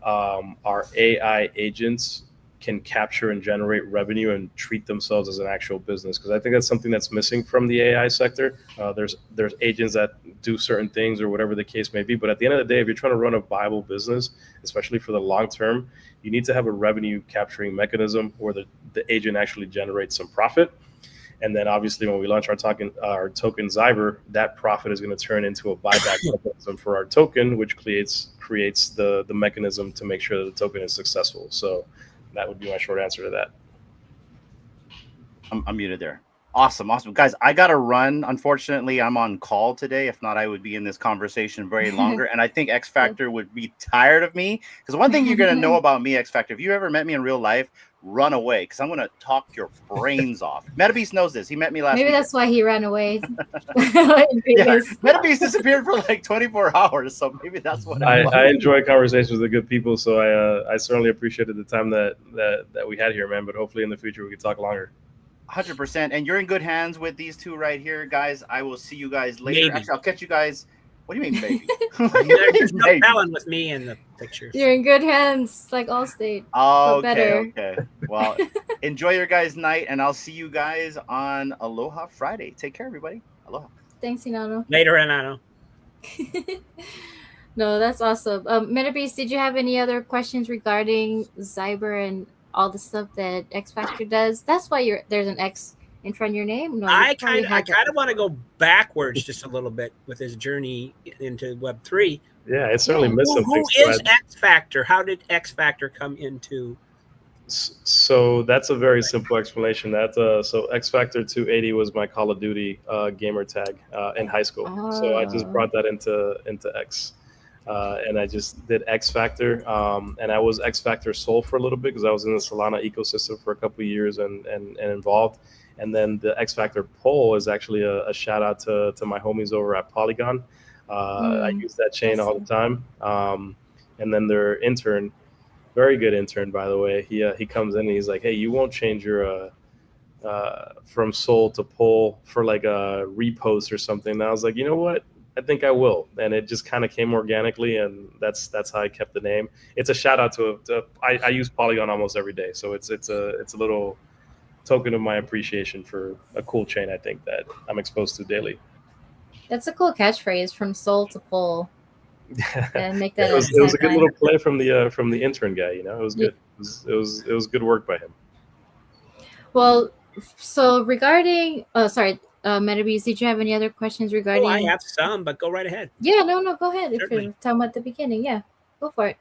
our AI agents can capture and generate revenue and treat themselves as an actual business, because I think that's something that's missing from the AI sector. There's agents that do certain things or whatever the case may be, but at the end of the day, if you're trying to run a viable business, especially for the long term, you need to have a revenue capturing mechanism where the agent actually generates some profit. And then obviously when we launch our token Zyber, that profit is going to turn into a buyback mechanism for our token, which creates the mechanism to make sure that the token is successful. So that would be my short answer to that. I'm muted there. Awesome. Guys, I got to run. Unfortunately, I'm on call today. If not, I would be in this conversation very longer. And I think xFACTOR would be tired of me. Because one thing you're going to know about me, xFACTOR, if you ever met me in real life, run away. Because I'm going to talk your brains off. MetaBeast knows this. He met me last week. Maybe that's why he ran away. Yeah, MetaBeast disappeared for like 24 hours. So maybe that's what I enjoy conversations with the good people. So I certainly appreciated the time that we had here, man. But hopefully in the future we could talk longer. 100%, and you're in good hands with these two right here, guys. I will see you guys later. Actually, I'll catch you guys. What do you mean, maybe? There's no talent with me in the pictures. You're in good hands, like Allstate. Oh, better. Okay. Well, enjoy your guys' night, and I'll see you guys on Aloha Friday. Take care, everybody. Aloha. Thanks, Inano. Later, Inano. No, that's awesome. MetaBeast, did you have any other questions regarding Zyber and all the stuff that xFACTOR does? That's why there's an X in front of your name. No, I kind of want to go backwards just a little bit with his journey into Web3. Yeah, it certainly missed some things. Who is xFACTOR? How did xFACTOR come into? So that's a very simple explanation. So xFACTOR 280 was my Call of Duty gamer tag in high school. So I just brought that into X. And I just did xFACTOR, and I was xFACTOR Sol for a little bit because I was in the Solana ecosystem for a couple of years and involved. And then the xFACTOR poll is actually a shout out to my homies over at Polygon. I use that chain all the time. And then their intern, very good intern, by the way, he comes in and he's like, hey, you won't change your from Sol to poll for like a repost or something. And I was like, you know what? I think I will, and it just kind of came organically, and that's how I kept the name. It's a shout out to I use Polygon almost every day, so it's a little token of my appreciation for a cool chain I think that I'm exposed to daily. That's a cool catchphrase, from Sol to pole. Yeah, make that. It was a good little play from the intern guy. You know, it was good. It was good work by him. Well, so regarding, MetaBeast, did you have any other questions regarding? I have some, but go right ahead. Yeah, no, go ahead. Certainly. If you're talking about the beginning, yeah, go for it.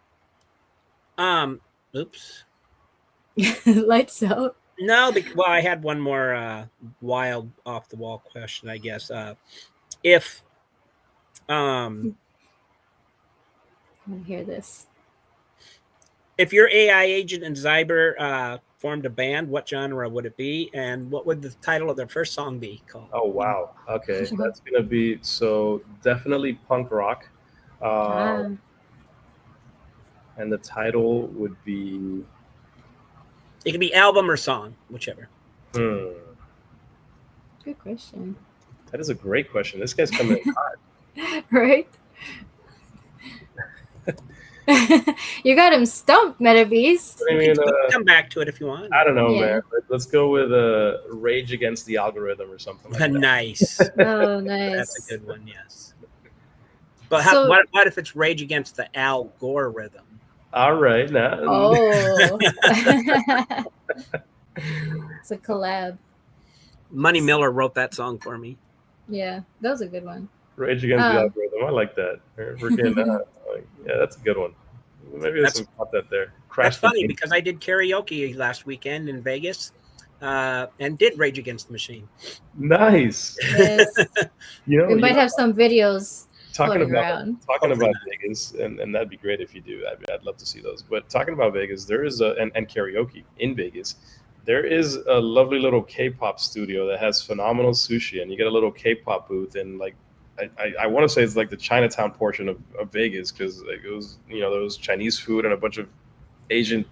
Oops. Lights out. No, well, I had one more wild off the wall question, I guess. If I hear this. If your AI agent and Zyber formed a band, what genre would it be, and what would the title of their first song be called? Oh wow, okay, that's gonna be definitely punk rock, and the title would be. It can be album or song, whichever. Good question. That is a great question. This guy's coming in hot. Right? You got him stumped, MetaBeast. I mean, come back to it if you want. I don't know, man. Let's go with Rage Against the Algorithm or something like that. Nice. Oh, nice. That's a good one, yes. But what if it's Rage Against the algorithm? All right, now. Oh. It's a collab. Money Miller wrote that song for me. Yeah, that was a good one. Rage Against the Algorithm. I like that. We're getting yeah, that's a good one. Maybe there's some content there. That's funny because I did karaoke last weekend in Vegas and did Rage Against the Machine. Nice. Yes. We might have some videos talking about around. Vegas, and that'd be great if you do. I'd love to see those. But talking about Vegas, there is and karaoke in Vegas. There is a lovely little K-pop studio that has phenomenal sushi, and you get a little K-pop booth, and like I want to say it's like the Chinatown portion of Vegas, because like, it was, you know, there was Chinese food and a bunch of Asian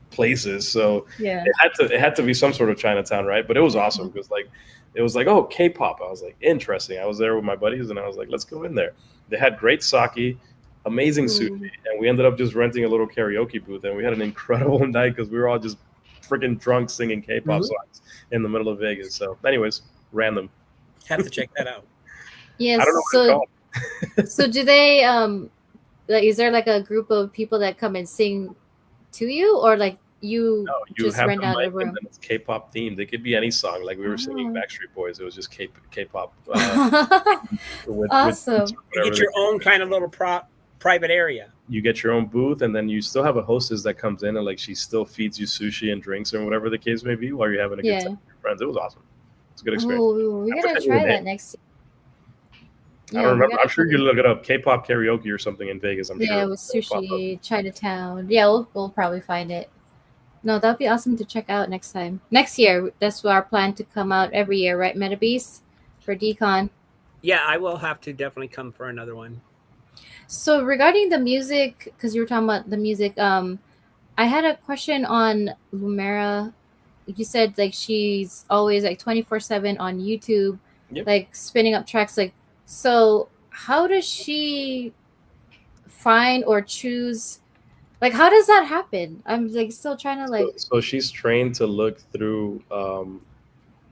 places, so Yeah. it had to be some sort of Chinatown, right? But it was awesome because like it was like, oh, K-pop. I was like, interesting. I was there with my buddies and I was like, let's go in there. They had great sake, amazing sushi, and we ended up just renting a little karaoke booth, and we had an incredible night because we were all just freaking drunk singing K-pop songs in the middle of Vegas. So anyways, random. Have to check that out. Yes. I don't know what it's called. So do they like, is there like a group of people that come and sing to you, or like you just have rent the out a mic room? and then it's K-pop themed. It could be any song. Like we were singing Backstreet Boys. It was just K-pop. Awesome. You get your own kind of little private area. You get your own booth, and then you still have a hostess that comes in and like she still feeds you sushi and drinks or whatever the case may be while you're having a good time with your friends. It was awesome. It's a good experience. Ooh, we gotta try that next year. I don't remember. I'm sure you look it up. K-pop karaoke or something in Vegas. I'm sure. Yeah, with sushi, Chinatown. Yeah, we'll probably find it. No, that'd be awesome to check out next time. Next year, that's our plan to come out every year, right, MetaBeast, for DCon. Yeah, I will have to definitely come for another one. So regarding the music, because you were talking about the music, I had a question on Lumera. You said like she's always like 24/7 on YouTube, like spinning up tracks. Like, so how does she find or choose? Like, how does that happen? I'm like still trying to like. So she's trained to look through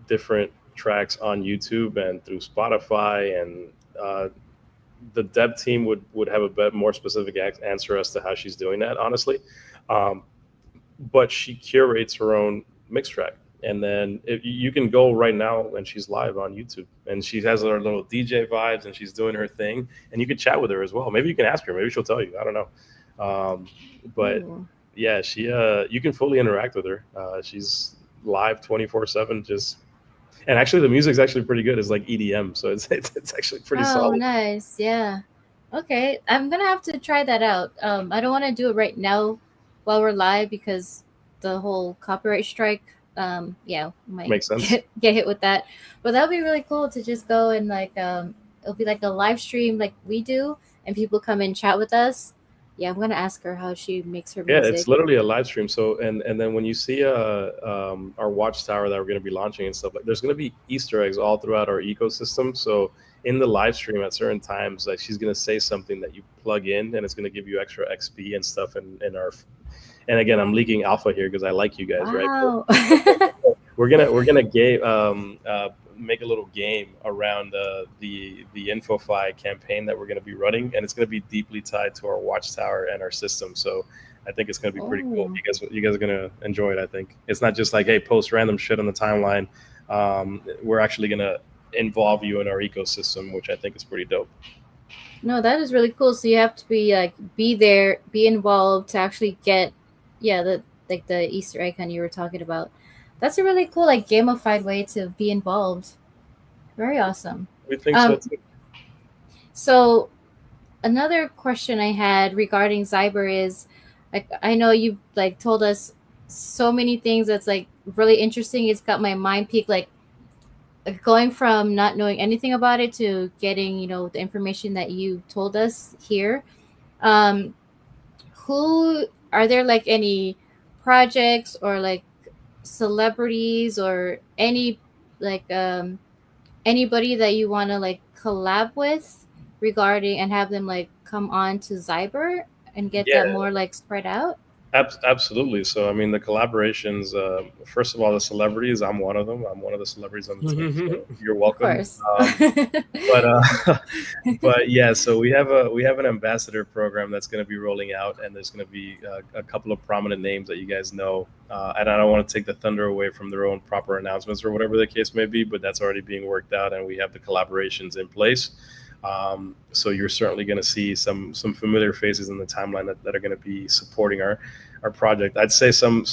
different tracks on YouTube and through Spotify, and the dev team would have a bit more specific answer as to how she's doing that, honestly. But she curates her own mix track, and then you can go right now and she's live on YouTube, and she has her little DJ vibes and she's doing her thing, and you can chat with her as well. Maybe you can ask her. Maybe she'll tell you. I don't know. But yeah, she you can fully interact with her. She's live 24/7. Just, and actually the music's actually pretty good. It's like EDM, so it's actually pretty solid. Oh, nice. Yeah. Okay, I'm gonna have to try that out. I don't want to do it right now while we're live because the whole copyright strike. Yeah, might makes sense. Get hit with that. But that would be really cool to just go and like it'll be like a live stream like we do, and people come and chat with us. Yeah, I'm gonna ask her how she makes her music. Yeah, it's literally a live stream. So and then when you see our watchtower that we're gonna be launching and stuff, like there's gonna be Easter eggs all throughout our ecosystem. So in the live stream at certain times, like she's gonna say something that you plug in, and it's gonna give you extra XP and stuff in our. And again, I'm leaking alpha here because I like you guys, wow. Right? We're gonna make a little game around the InfoFi campaign that we're going to be running, and it's going to be deeply tied to our watchtower and our system. So I think it's going to be pretty cool. You guys are going to enjoy it. I think it's not just like, hey, post random shit on the timeline. We're actually going to involve you in our ecosystem, which I think is pretty dope. No, that is really cool. So you have to be like be there, be involved to actually get the Easter egg hunt you were talking about. That's a really cool, like, gamified way to be involved. Very awesome. We think so too. So another question I had regarding Zyber is, like, I know you've like told us so many things that's like really interesting. It's got my mind peaked, like going from not knowing anything about it to getting, you know, the information that you told us here. Who are there, like, any projects or like celebrities or any like anybody that you want to like collab with regarding and have them like come on to Zyber and get that more like spread out? Absolutely. So I mean, the collaborations, first of all, the celebrities, I'm one of them. I'm one of the celebrities on the team, so you're welcome. Of course. But yeah, so we have an ambassador program that's going to be rolling out, and there's going to be a couple of prominent names that you guys know, and I don't want to take the thunder away from their own proper announcements or whatever the case may be, but that's already being worked out, and we have the collaborations in place. So you're certainly going to see some familiar faces in the timeline that are going to be supporting our project. I'd say some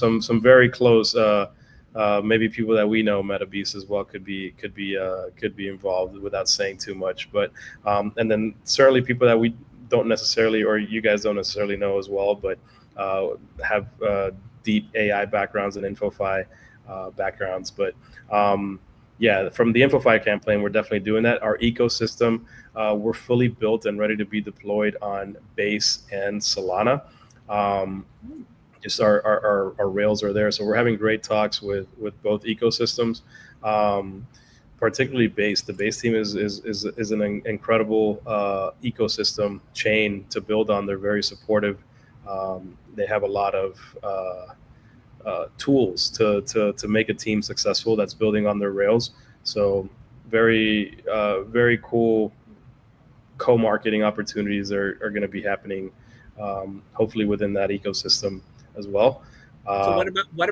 very close, maybe people that we know, MetaBeast as well, could be involved without saying too much. But and then certainly people that we don't necessarily, or you guys don't necessarily know as well, but have deep AI backgrounds and InfoFi backgrounds. But yeah, from the InfoFi campaign, we're definitely doing that. Our ecosystem, we're fully built and ready to be deployed on Base and Solana. Just our rails are there, so we're having great talks with both ecosystems. Particularly Base. The Base team is an incredible ecosystem chain to build on. They're very supportive. They have a lot of tools to make a team successful that's building on their rails. So very cool co-marketing opportunities are going to be happening, hopefully within that ecosystem as well. So what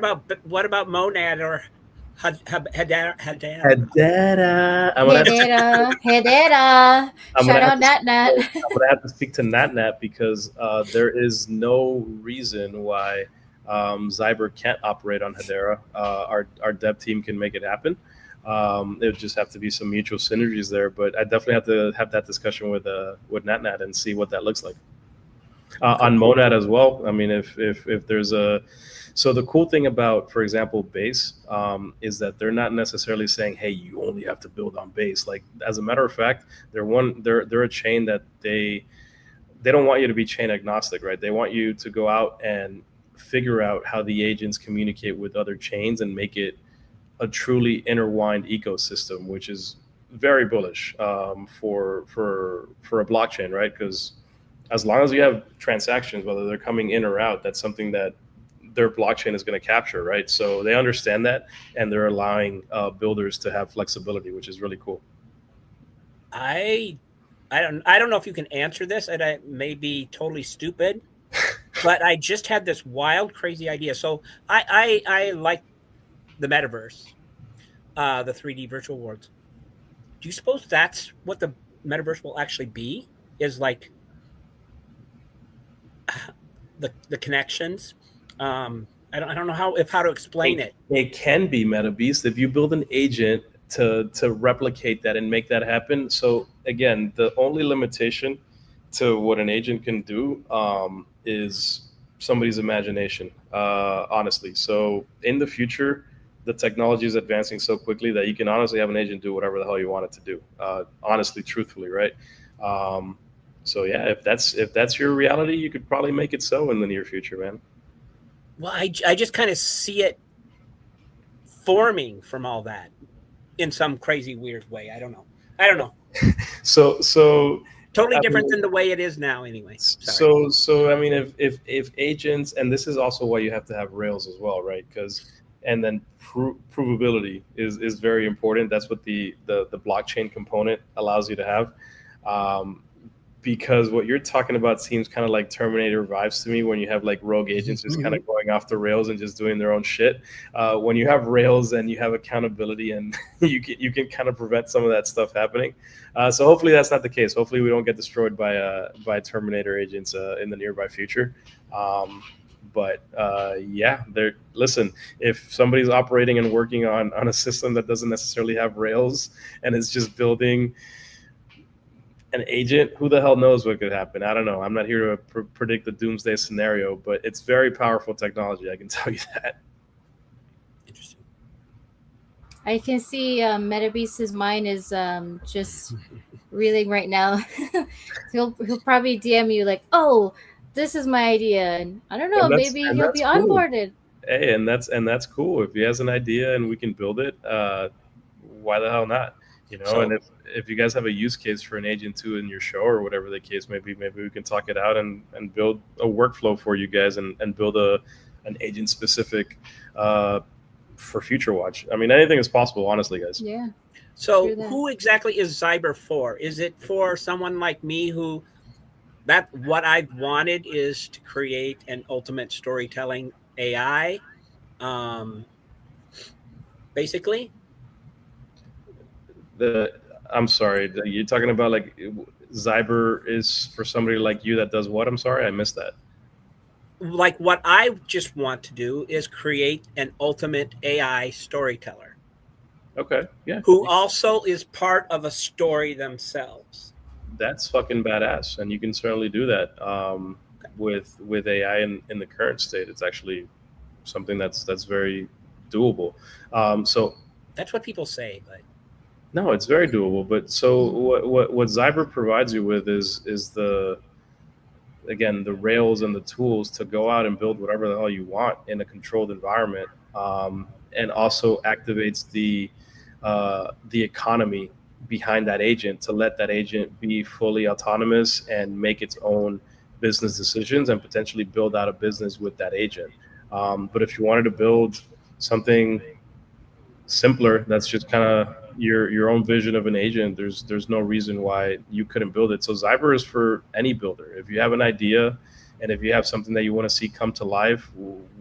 about Monad or Hedera? Hedera. Shout out Nat. I'm gonna have to speak to Nat because there is no reason why Zyber can't operate on Hedera. Our dev team can make it happen. It would just have to be some mutual synergies there. But I definitely have to have that discussion with Nat and see what that looks like. On Monad as well. I mean, if there's so the cool thing about, for example, Base is that they're not necessarily saying, hey, you only have to build on Base. Like, as a matter of fact, they're a chain that they don't want you to be chain agnostic, right? They want you to go out and figure out how the agents communicate with other chains and make it a truly intertwined ecosystem, which is very bullish for a blockchain, right? Because as long as you have transactions, whether they're coming in or out, that's something that their blockchain is going to capture, right? So they understand that, and they're allowing builders to have flexibility, which is really cool. I don't know if you can answer this, and I may be totally stupid, but I just had this wild, crazy idea. So I like the metaverse, the 3D virtual worlds. Do you suppose that's what the metaverse will actually be? Is like the connections? I don't know how to explain it. It can be MetaBeast if you build an agent to replicate that and make that happen. So again, the only limitation to what an agent can do is somebody's imagination, honestly. So in the future, the technology is advancing so quickly that you can honestly have an agent do whatever the hell you want it to do. Honestly, truthfully, right? So yeah, if that's your reality, you could probably make it so in the near future, man. Well, I just kind of see it forming from all that in some crazy weird way. I don't know. So totally different than the way it is now, anyway. Sorry. So I mean, if agents, and this is also why you have to have Rails as well, right? And then provability is very important. That's what the blockchain component allows you to have. Because what you're talking about seems kind of like Terminator vibes to me, when you have like rogue agents just kind of going off the rails and just doing their own shit. When you have Rails and you have accountability, and you can kind of prevent some of that stuff happening. So hopefully that's not the case. Hopefully we don't get destroyed by Terminator agents in the nearby future. But yeah, listen, if somebody's operating and working on a system that doesn't necessarily have Rails and is just building an agent, who the hell knows what could happen? I don't know. I'm not here to predict the doomsday scenario, but it's very powerful technology. I can tell you that. Interesting. I can see MetaBeast's mind is just reeling right now. he'll probably DM you like, "Oh, this is my idea," and I don't know. Maybe he'll be onboarded. Hey, and that's cool. If he has an idea and we can build it, why the hell not? You know, so, and if you guys have a use case for an agent too in your show or whatever the case may be, maybe we can talk it out and build a workflow for you guys and build an agent specific for Future Watch. I mean, anything is possible, honestly, guys. Yeah. So who exactly is Zyber for? Is it for someone like me who what I've wanted is to create an ultimate storytelling AI, basically? I'm sorry, you're talking about like Zyber is for somebody like you that does what? I'm sorry, I missed that. Like what I just want to do is create an ultimate AI storyteller. Okay, yeah. Who also is part of a story themselves. That's fucking badass, and you can certainly do that with AI in the current state. It's actually something that's very doable. So That's what people say, but No, it's very doable. But so what Zyber provides you with is the again the rails and the tools to go out and build whatever the hell you want in a controlled environment, and also activates the economy behind that agent to let that agent be fully autonomous and make its own business decisions and potentially build out a business with that agent. But if you wanted to build something simpler, that's just kind of your own vision of an agent, there's no reason why you couldn't build it. So Zyber is for any builder. If you have an idea and if you have something that you want to see come to life,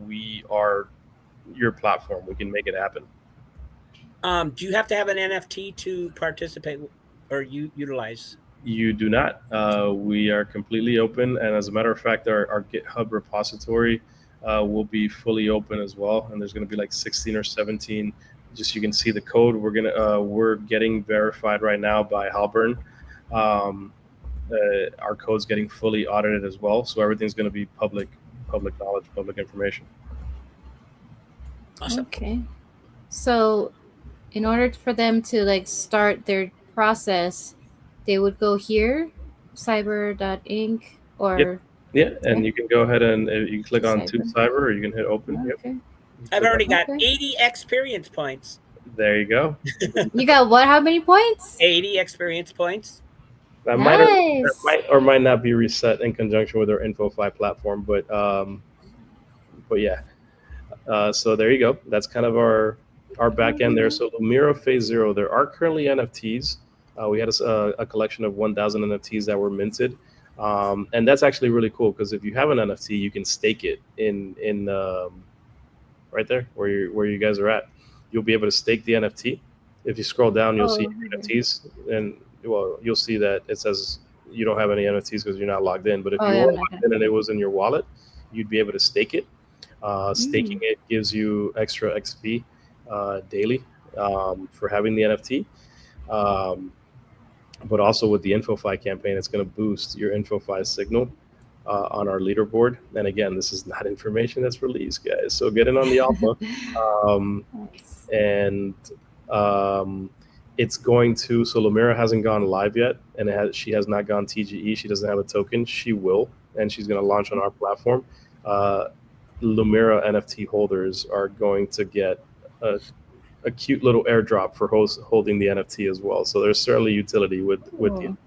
we are your platform. We can make it happen. Do you have to have an NFT to participate or utilize? You do not. We are completely open, and as a matter of fact, our GitHub repository will be fully open as well. And there's going to be like 16 or 17. Just you can see the code. We're getting verified right now by Halburn. Our code's getting fully audited as well, so everything's going to be public knowledge, public information. Awesome. Okay. So in order for them to like start their process, they would go here, cyber.inc, or yeah, and you can go ahead and you can click on Cyber. to Cyber, or you can hit open. Okay. Yep. I've already got Okay. 80 experience points. There you go. You got what? How many points? 80 experience points. That Nice. might or might not be reset in conjunction with our InfoFi platform, but yeah. So there you go. That's kind of our back end there. So Lumira Phase 0, there are currently NFTs. We had a collection of 1,000 NFTs that were minted, and that's actually really cool because if you have an NFT, you can stake it in right there where you guys are at. You'll be able to stake the NFT. If you scroll down, you'll see NFTs, and well, you'll see that it says you don't have any NFTs because you're not logged in. But if you were logged in and it was in your wallet, you'd be able to stake it. Staking it gives you extra XP daily for having the NFT. But also with the InfoFi campaign, it's going to boost your InfoFi signal on our leaderboard. And again, this is not information that's released, guys. So get in on the alpha. And it's going to, so Lumira hasn't gone live yet, and she has not gone TGE. She doesn't have a token. She will, and she's going to launch on our platform. Lumira NFT holders are going to get a cute little airdrop for holding the NFT as well. So there's certainly utility with the NFT.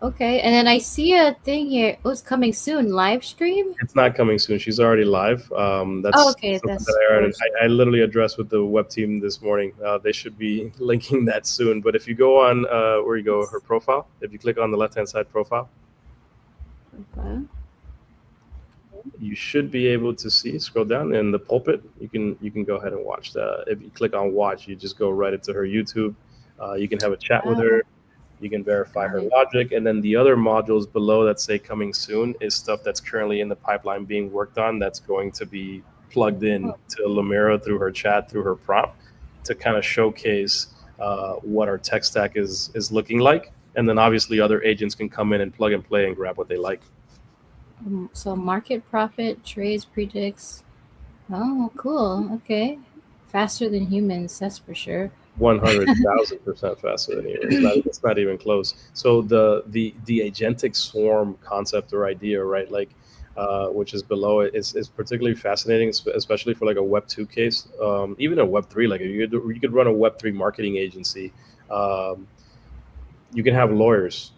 Okay, and then I see a thing here. Oh, it's coming soon. Live stream? It's not coming soon. She's already live. That's okay. That's that I literally addressed with the web team this morning. They should be linking that soon. But if you go on where you go, her profile, if you click on the left-hand side profile, you should be able to see, scroll down in the pulpit. You can go ahead and watch that. If you click on watch, you just go right into her YouTube. You can have a chat with her. You can verify her logic. And then the other modules below that say coming soon is stuff that's currently in the pipeline being worked on that's going to be plugged in to Lumira through her chat, through her prompt, to kind of showcase what our tech stack is looking like. And then obviously other agents can come in and plug and play and grab what they like. So market profit, trades, predicts. Oh, cool. Okay. Faster than humans, that's for sure. 100,000% faster than humans. It's not even close. So the agentic swarm concept or idea, right? Like, which is below it, is particularly fascinating, especially for like a Web 2 case. Even a Web 3, like you could run a Web 3 marketing agency. You can have lawyers.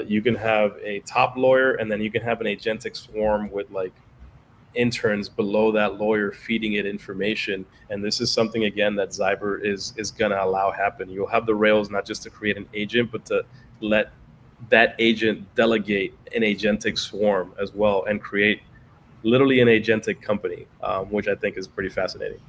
You can have a top lawyer, and then you can have an agentic swarm with like interns below that lawyer feeding it information. And this is something, again, that Zyber is going to allow happen. You'll have the rails not just to create an agent, but to let that agent delegate an agentic swarm as well and create literally an agentic company, which I think is pretty fascinating.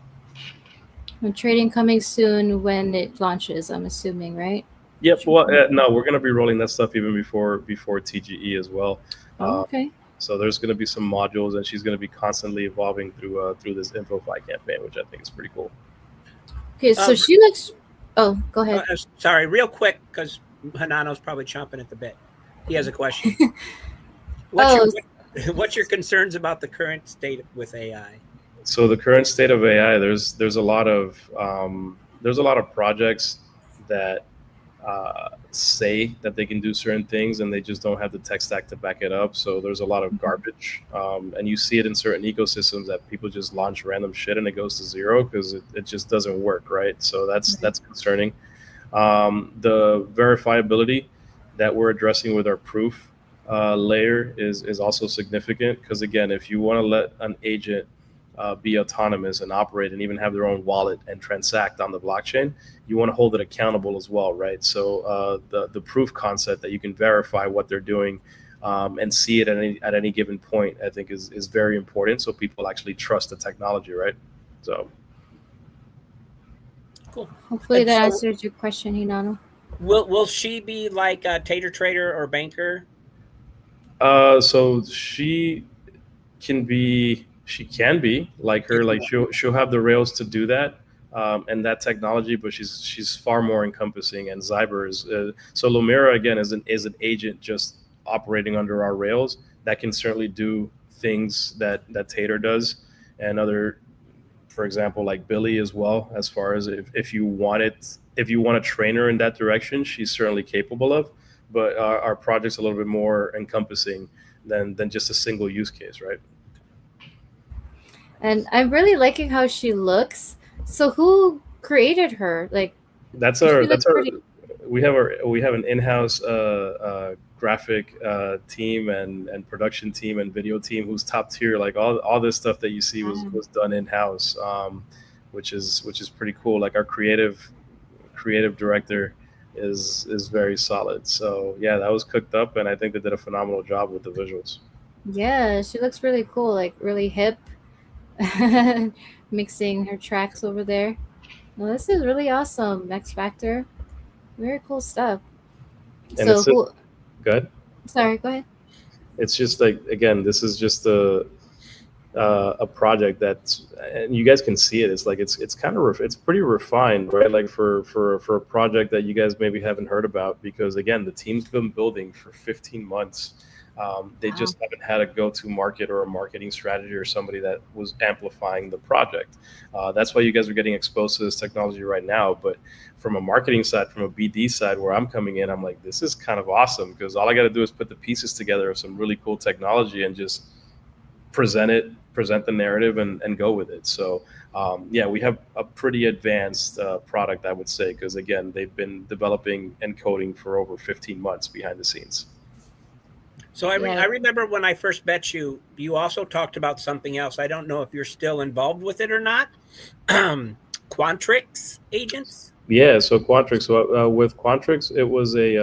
And trading coming soon when it launches, I'm assuming, right? Yep. Well, no, we're going to be rolling that stuff even before TGE as well. Okay. So there's going to be some modules, and she's going to be constantly evolving through this InfoFi campaign, which I think is pretty cool. Okay, so she looks. Oh, go ahead. Sorry, real quick, because Hanano's probably chomping at the bit. He has a question. What's your concerns about the current state with AI? So the current state of AI, there's a lot of projects that say that they can do certain things and they just don't have the tech stack to back it up. So there's a lot of garbage, and you see it in certain ecosystems that people just launch random shit and it goes to zero because it just doesn't work, right? So that's concerning. The verifiability that we're addressing with our proof layer is also significant because, again, if you want to let an agent be autonomous and operate and even have their own wallet and transact on the blockchain, you want to hold it accountable as well, right? So the proof concept that you can verify what they're doing and see it at any given point, I think is very important. So people actually trust the technology, right? So cool. Hopefully that answers your question, Hinano. Will she be like a tater trader or banker? So she can be like her, like she'll have the rails to do that and that technology, but she's far more encompassing. And Zyber is so Lumira again is an agent just operating under our rails that can certainly do things that Tater does, and other, for example, like Billy as well. As far as if you want to train her in that direction, she's certainly capable of. But our project's a little bit more encompassing than just a single use case, right? And I'm really liking how she looks. So who created her? Like, we have an in-house graphic team and production team and video team who's top tier. Like all this stuff that you see was done in-house, which is pretty cool. Like our creative director is very solid. So yeah, that was cooked up, and I think they did a phenomenal job with the visuals. Yeah, she looks really cool, like really hip. Mixing her tracks over there. Well, this is really awesome, xFACTOR. Very cool stuff. And so go ahead. Sorry, go ahead. It's just like, again, this is just a project that's, and you guys can see it. It's like it's kind of it's pretty refined, right? Like for a project that you guys maybe haven't heard about, because again, the team's been building for 15 months. They just haven't had a go-to market or a marketing strategy or somebody that was amplifying the project. That's why you guys are getting exposed to this technology right now. But from a marketing side, from a BD side, where I'm coming in, I'm like, this is kind of awesome because all I got to do is put the pieces together of some really cool technology and just present the narrative and go with it. So yeah, we have a pretty advanced product, I would say, because again, they've been developing and coding for over 15 months behind the sscenes. So I remember when I first met you, you also talked about something else. I don't know if you're still involved with it or not. Quantrix agents? Yeah, so Quantrix. So, with Quantrix, it was a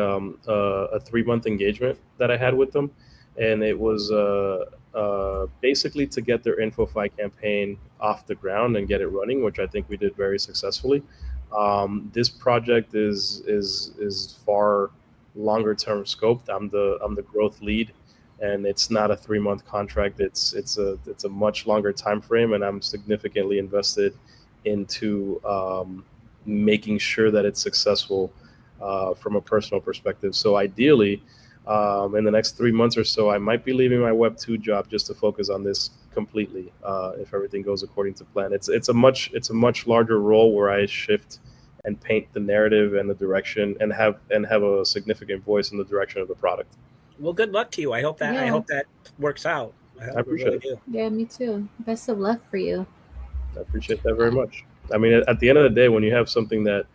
3-month engagement that I had with them. And it was basically to get their InfoFi campaign off the ground and get it running, which I think we did very successfully. This project is far longer term scoped. I'm the growth lead, and it's not a 3-month contract. It's a much longer time frame, and I'm significantly invested into making sure that it's successful from a personal perspective. So ideally, in the next 3 months or so, I might be leaving my Web 2 job just to focus on this completely. If everything goes according to plan, it's a much larger role where I shift and paint the narrative and the direction and have a significant voice in the direction of the product. Well, good luck to you. I hope that works out. I appreciate it. Yeah, me too. Best of luck for you. I appreciate that very much. I mean, at the end of the day, when you have something that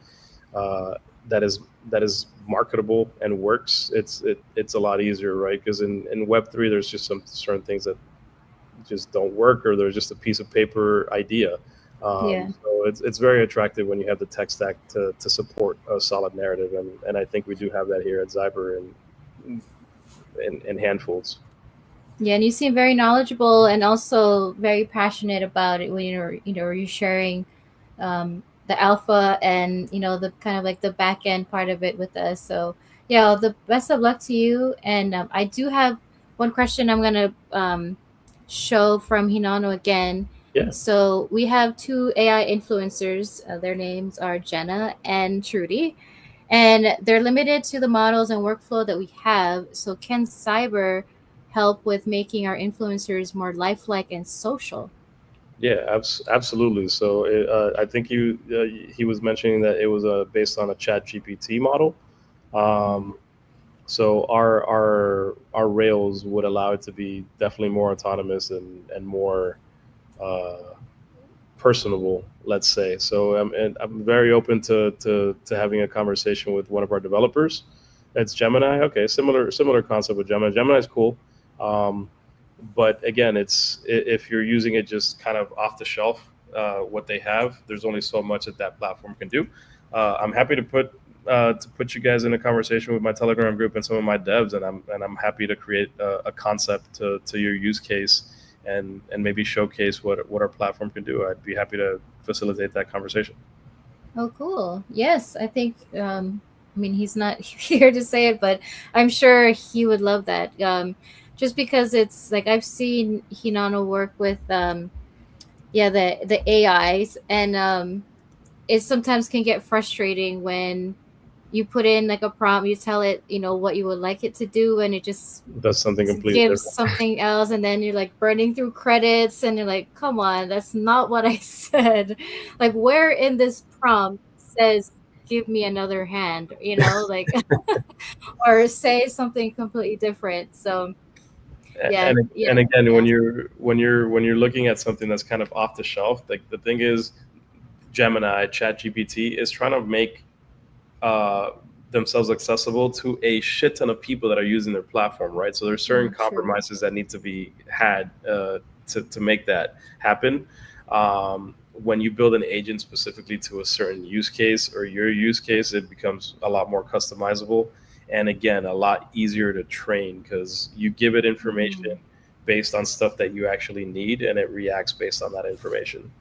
is marketable and works, it's a lot easier, right? Because in Web3, there's just some certain things that just don't work, or there's just a piece of paper idea. So it's very attractive when you have the tech stack to support a solid narrative, and I think we do have that here at Zyber in handfuls. Yeah, and you seem very knowledgeable and also very passionate about it when you're sharing the alpha and the kind of like the back end part of it with us. So yeah, the best of luck to you. And I do have one question I'm gonna show from Hinano again. Yeah. So we have 2 AI influencers. Their names are Jenna and Trudy, and they're limited to the models and workflow that we have. So can Cyber help with making our influencers more lifelike and social? Yeah, absolutely. So I think he was mentioning that it was based on a Chat GPT model. Um, so our Rails would allow it to be definitely more autonomous and more uh, personable, let's say. So and I'm very open to having a conversation with one of our developers. It's Gemini. Okay, similar concept with Gemini. Gemini is cool. Um, but again, if you're using it just kind of off the shelf, what they have, there's only so much that that platform can do. I'm happy to put you guys in a conversation with my Telegram group and some of my devs, and I'm happy to create a concept to your use case and maybe showcase what our platform can do. I'd be happy to facilitate that conversation. Oh, cool. Yes, I think. I mean, he's not here to say it, but I'm sure he would love that. Just because it's like I've seen Hinano work with, yeah, the AIs, and it sometimes can get frustrating when you put in like a prompt, you tell it, what you would like it to do, and it just That's something completely gives different. something else, and then you're like burning through credits, and you're like, come on, that's not what I said. Like, where in this prompt says give me another hand, like or say something completely different. So yeah, And again, yeah. when you're looking at something that's kind of off the shelf, like the thing is, Gemini, ChatGPT is trying to make uh, themselves accessible to a shit ton of people that are using their platform, right? So there's certain True. compromises that need to be had to make that happen. When you build an agent specifically to a certain use case or your use case, it becomes a lot more customizable, and again, a lot easier to train because you give it information Mm. based on stuff that you actually need, and it reacts based on that information.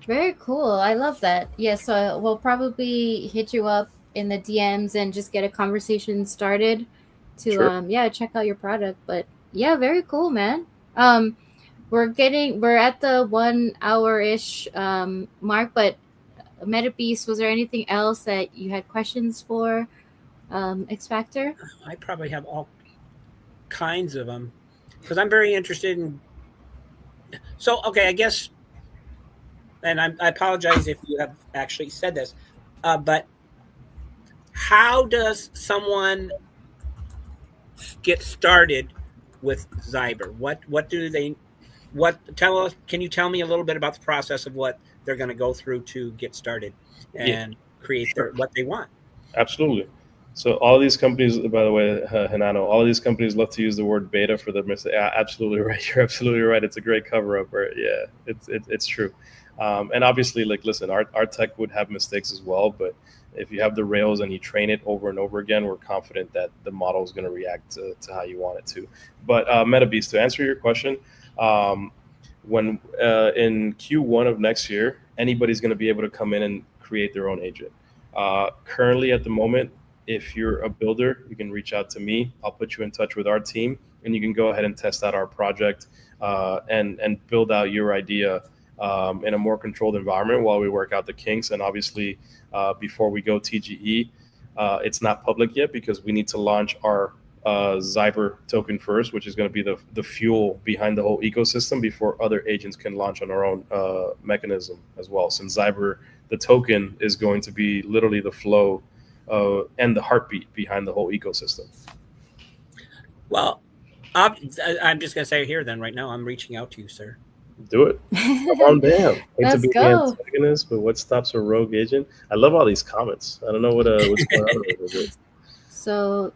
Very cool. I love that. Yeah, so we'll probably hit you up in the DMs and just get a conversation started to Sure. yeah, check out your product. But yeah, very cool, man. Um we're at the 1 hour ish mark, but Meta Beast, was there anything else that you had questions for X Factor? I probably have all kinds of them because I'm very interested in. So, okay, I guess, and I apologize if you have actually said this, but how does someone get started with Zyber? What do they? What tell us? Can you tell me a little bit about the process of what they're going to go through to get started Yeah, and create sure. what they want? Absolutely. So all of these companies, by the way, Hinano, all of these companies love to use the word beta for their mistake. Yeah, absolutely right. You're absolutely right. It's a great cover up. Right? Yeah, it's true. And obviously, like, listen, our tech would have mistakes as well, but if you have the Rails and you train it over and over again, we're confident that the model is going to react to how you want it to. But MetaBeast, to answer your question, um, when in Q1 of next year, anybody's going to be able to come in and create their own agent. Currently, at the moment, if you're a builder, you can reach out to me. I'll put you in touch with our team, and you can go ahead and test out our project and build out your idea in a more controlled environment while we work out the kinks. And obviously, before we go TGE, it's not public yet because we need to launch our Zyber token first, which is going to be the fuel behind the whole ecosystem before other agents can launch on our own mechanism as well. Since Zyber, the token, is going to be literally the flow and the heartbeat behind the whole ecosystem. Well, I'm just going to say here then, right now, I'm reaching out to you, sir. Do it. Come on down. Hate to Let's be the go. antagonist, but what stops a rogue agent? I love all these comments. I don't know what's going on with it. So,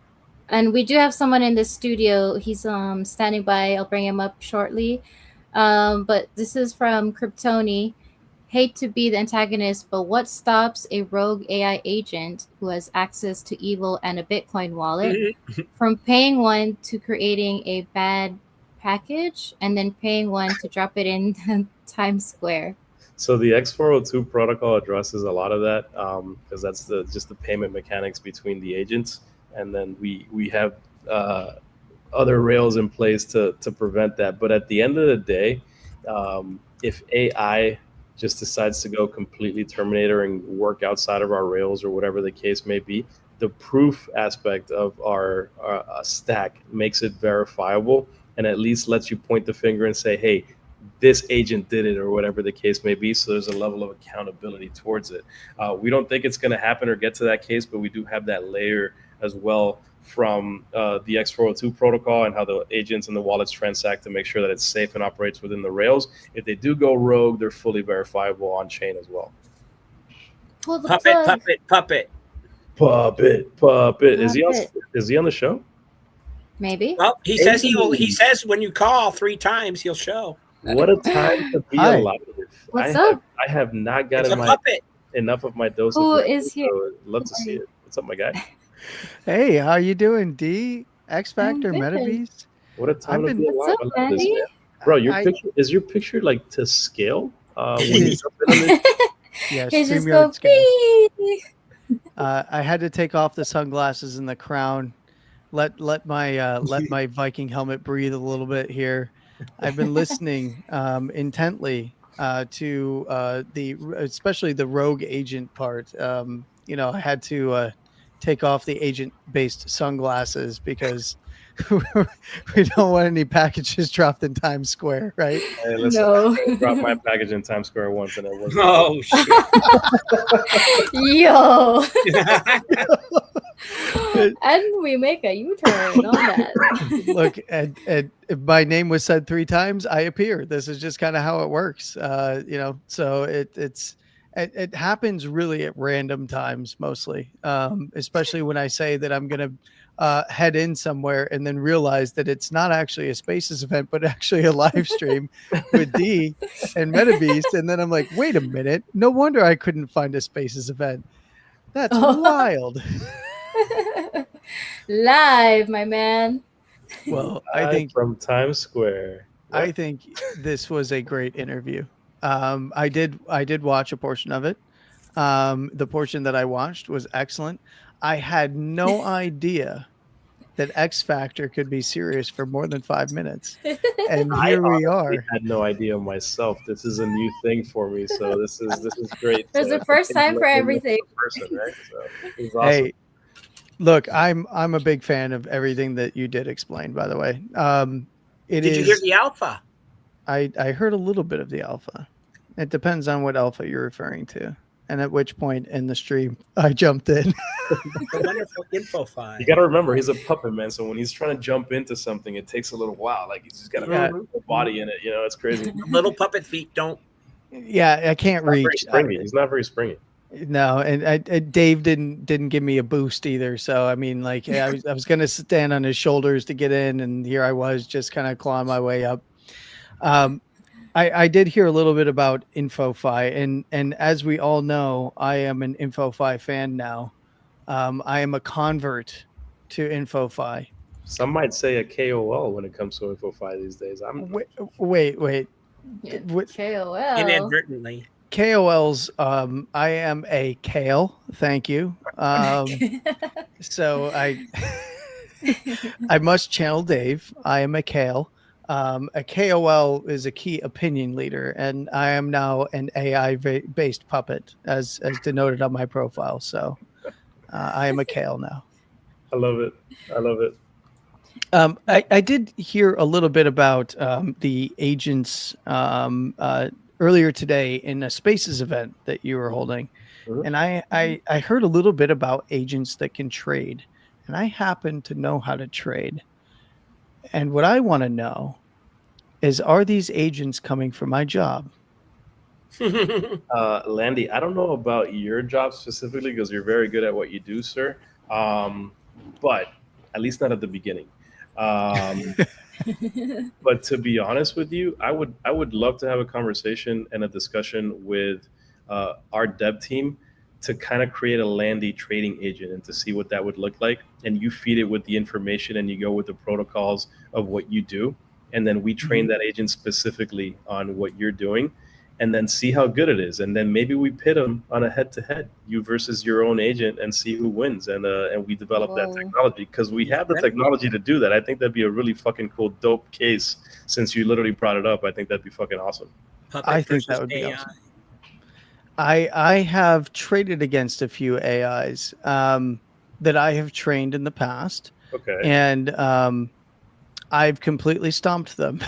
and we do have someone in the studio. He's standing by. I'll bring him up shortly. But this is from Kryptoni. Hate to be the antagonist, but what stops a rogue AI agent who has access to evil and a Bitcoin wallet from paying one to creating a bad package and then paying one to drop it in Times Square? So the X402 protocol addresses a lot of that because that's just the payment mechanics between the agents, and then we have other rails in place to prevent that. But at the end of the day, if AI just decides to go completely Terminator and work outside of our rails or whatever the case may be, the proof aspect of our stack makes it verifiable and at least lets you point the finger and say, hey, this agent did it or whatever the case may be. So there's a level of accountability towards it. We don't think it's going to happen or get to that case, but we do have that layer as well from the X402 protocol and how the agents and the wallets transact to make sure that it's safe and operates within the rails. If they do go rogue, they're fully verifiable on chain as well. Pull the Puppet, plug. puppet. Is he on the show? Maybe. Well, he says he says when you call 3 times, he'll show. What a time to be Hi. alive. What's up? I have not It's gotten a puppet. enough of my dose Who of is here? so love to see it. What's up, my guy? Hey, how you doing, D? XFACTOR, good. MetaBeast? What a time to be What's alive. up, I love this, Randy? man. Bro, I- is your picture like to scale? When It you is. jump in on this? Yeah, He just StreamYard go scale. "Beep." I had to take off the sunglasses and the crown. Let my Viking helmet breathe a little bit here. I've been listening intently to especially the rogue agent part. I had to take off the agent-based sunglasses because we don't want any packages dropped in Times Square, right? Hey, listen, No. I dropped my package in Times Square once and it was Oh, shit. Yo. And we make a U-turn on that. Look, and if my name was said 3 times, I appear. This is just kind of how it works. So it happens really at random times mostly, especially when I say that I'm going to head in somewhere and then realize that it's not actually a Spaces event, but actually a live stream with D and MetaBeast. And then I'm like, wait a minute. No wonder I couldn't find a Spaces event. That's wild. Live, my man. Well, I think from Times Square. I think this was a great interview. I did watch a portion of it. The portion that I watched was excellent. I had no idea that XFACTOR could be serious for more than 5 minutes, and here we are. I had no idea myself. This is a new thing for me, so this is great. There's a first time for everything. Person, right? So it's awesome. Hey, look, I'm a big fan of everything that you did explain. By the way, Did you hear the alpha? I heard a little bit of the alpha. It depends on what alpha you're referring to, and at which point in the stream I jumped in. The wonderful info file. You got to remember, he's a puppet, man. So when he's trying to jump into something, it takes a little while. Like he's just got to put the body in it. You know, it's crazy. Little puppet feet don't. Yeah, I can't reach. He's not very springy. No, and Dave didn't give me a boost either. So I mean, like I was gonna stand on his shoulders to get in, and here I was just kind of clawing my way up. I did hear a little bit about InfoFi, and as we all know, I am an InfoFi fan now. I am a convert to InfoFi. Some might say a KOL when it comes to InfoFi these days. Wait. Yeah, What- KOL. Inadvertently. KOLs, I am a kale. Thank you. So I must channel Dave. I am a kale. A KOL is a key opinion leader, and I am now an AI-based puppet, as denoted on my profile. So I am a kale now. I love it. I did hear a little bit about the agents earlier today in a Spaces event that you were holding. Mhm. And I heard a little bit about agents that can trade, and I happen to know how to trade. And what I want to know is, are these agents coming for my job? Landy, I don't know about your job specifically because you're very good at what you do, sir. But at least not at the beginning. But to be honest with you, I would love to have a conversation and a discussion with our dev team to kind of create a Landy trading agent and to see what that would look like. And you feed it with the information and you go with the protocols of what you do. And then we train that agent specifically on what you're doing and then see how good it is. And then maybe we pit them on a head-to-head, you versus your own agent, and see who wins. And we develop that technology because we have the technology to do that. I think that'd be a really fucking cool, dope case. Since you literally brought it up, I think that'd be fucking awesome. I think that would be awesome. I have traded against a few AIs that I have trained in the past. Okay. And I've completely stomped them.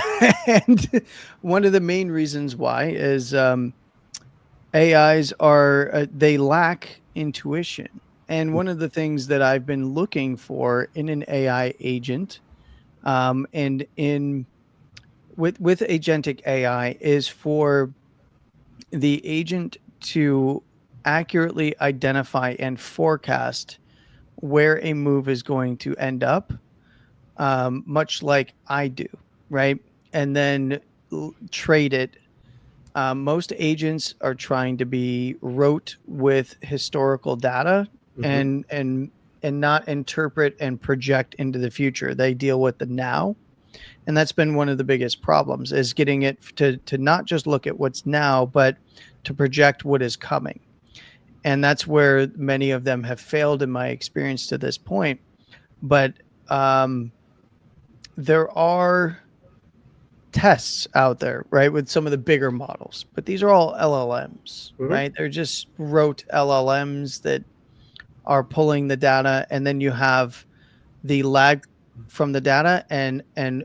And one of the main reasons why is AIs are, they lack intuition. And one of the things that I've been looking for in an AI agent, and with agentic AI, is for the agent to accurately identify and forecast where a move is going to end up, much like I do, right? And then trade it. Most agents are trying to be rote with historical data, Mhm. and not interpret and project into the future. They deal with the now. And that's been one of the biggest problems, is getting it to not just look at what's now, but to project what is coming. And that's where many of them have failed in my experience to this point. But there are tests out there, right, with some of the bigger models, but these are all LLMs, Mhm. right? They're just rote LLMs that are pulling the data, and then you have the lag from the data, and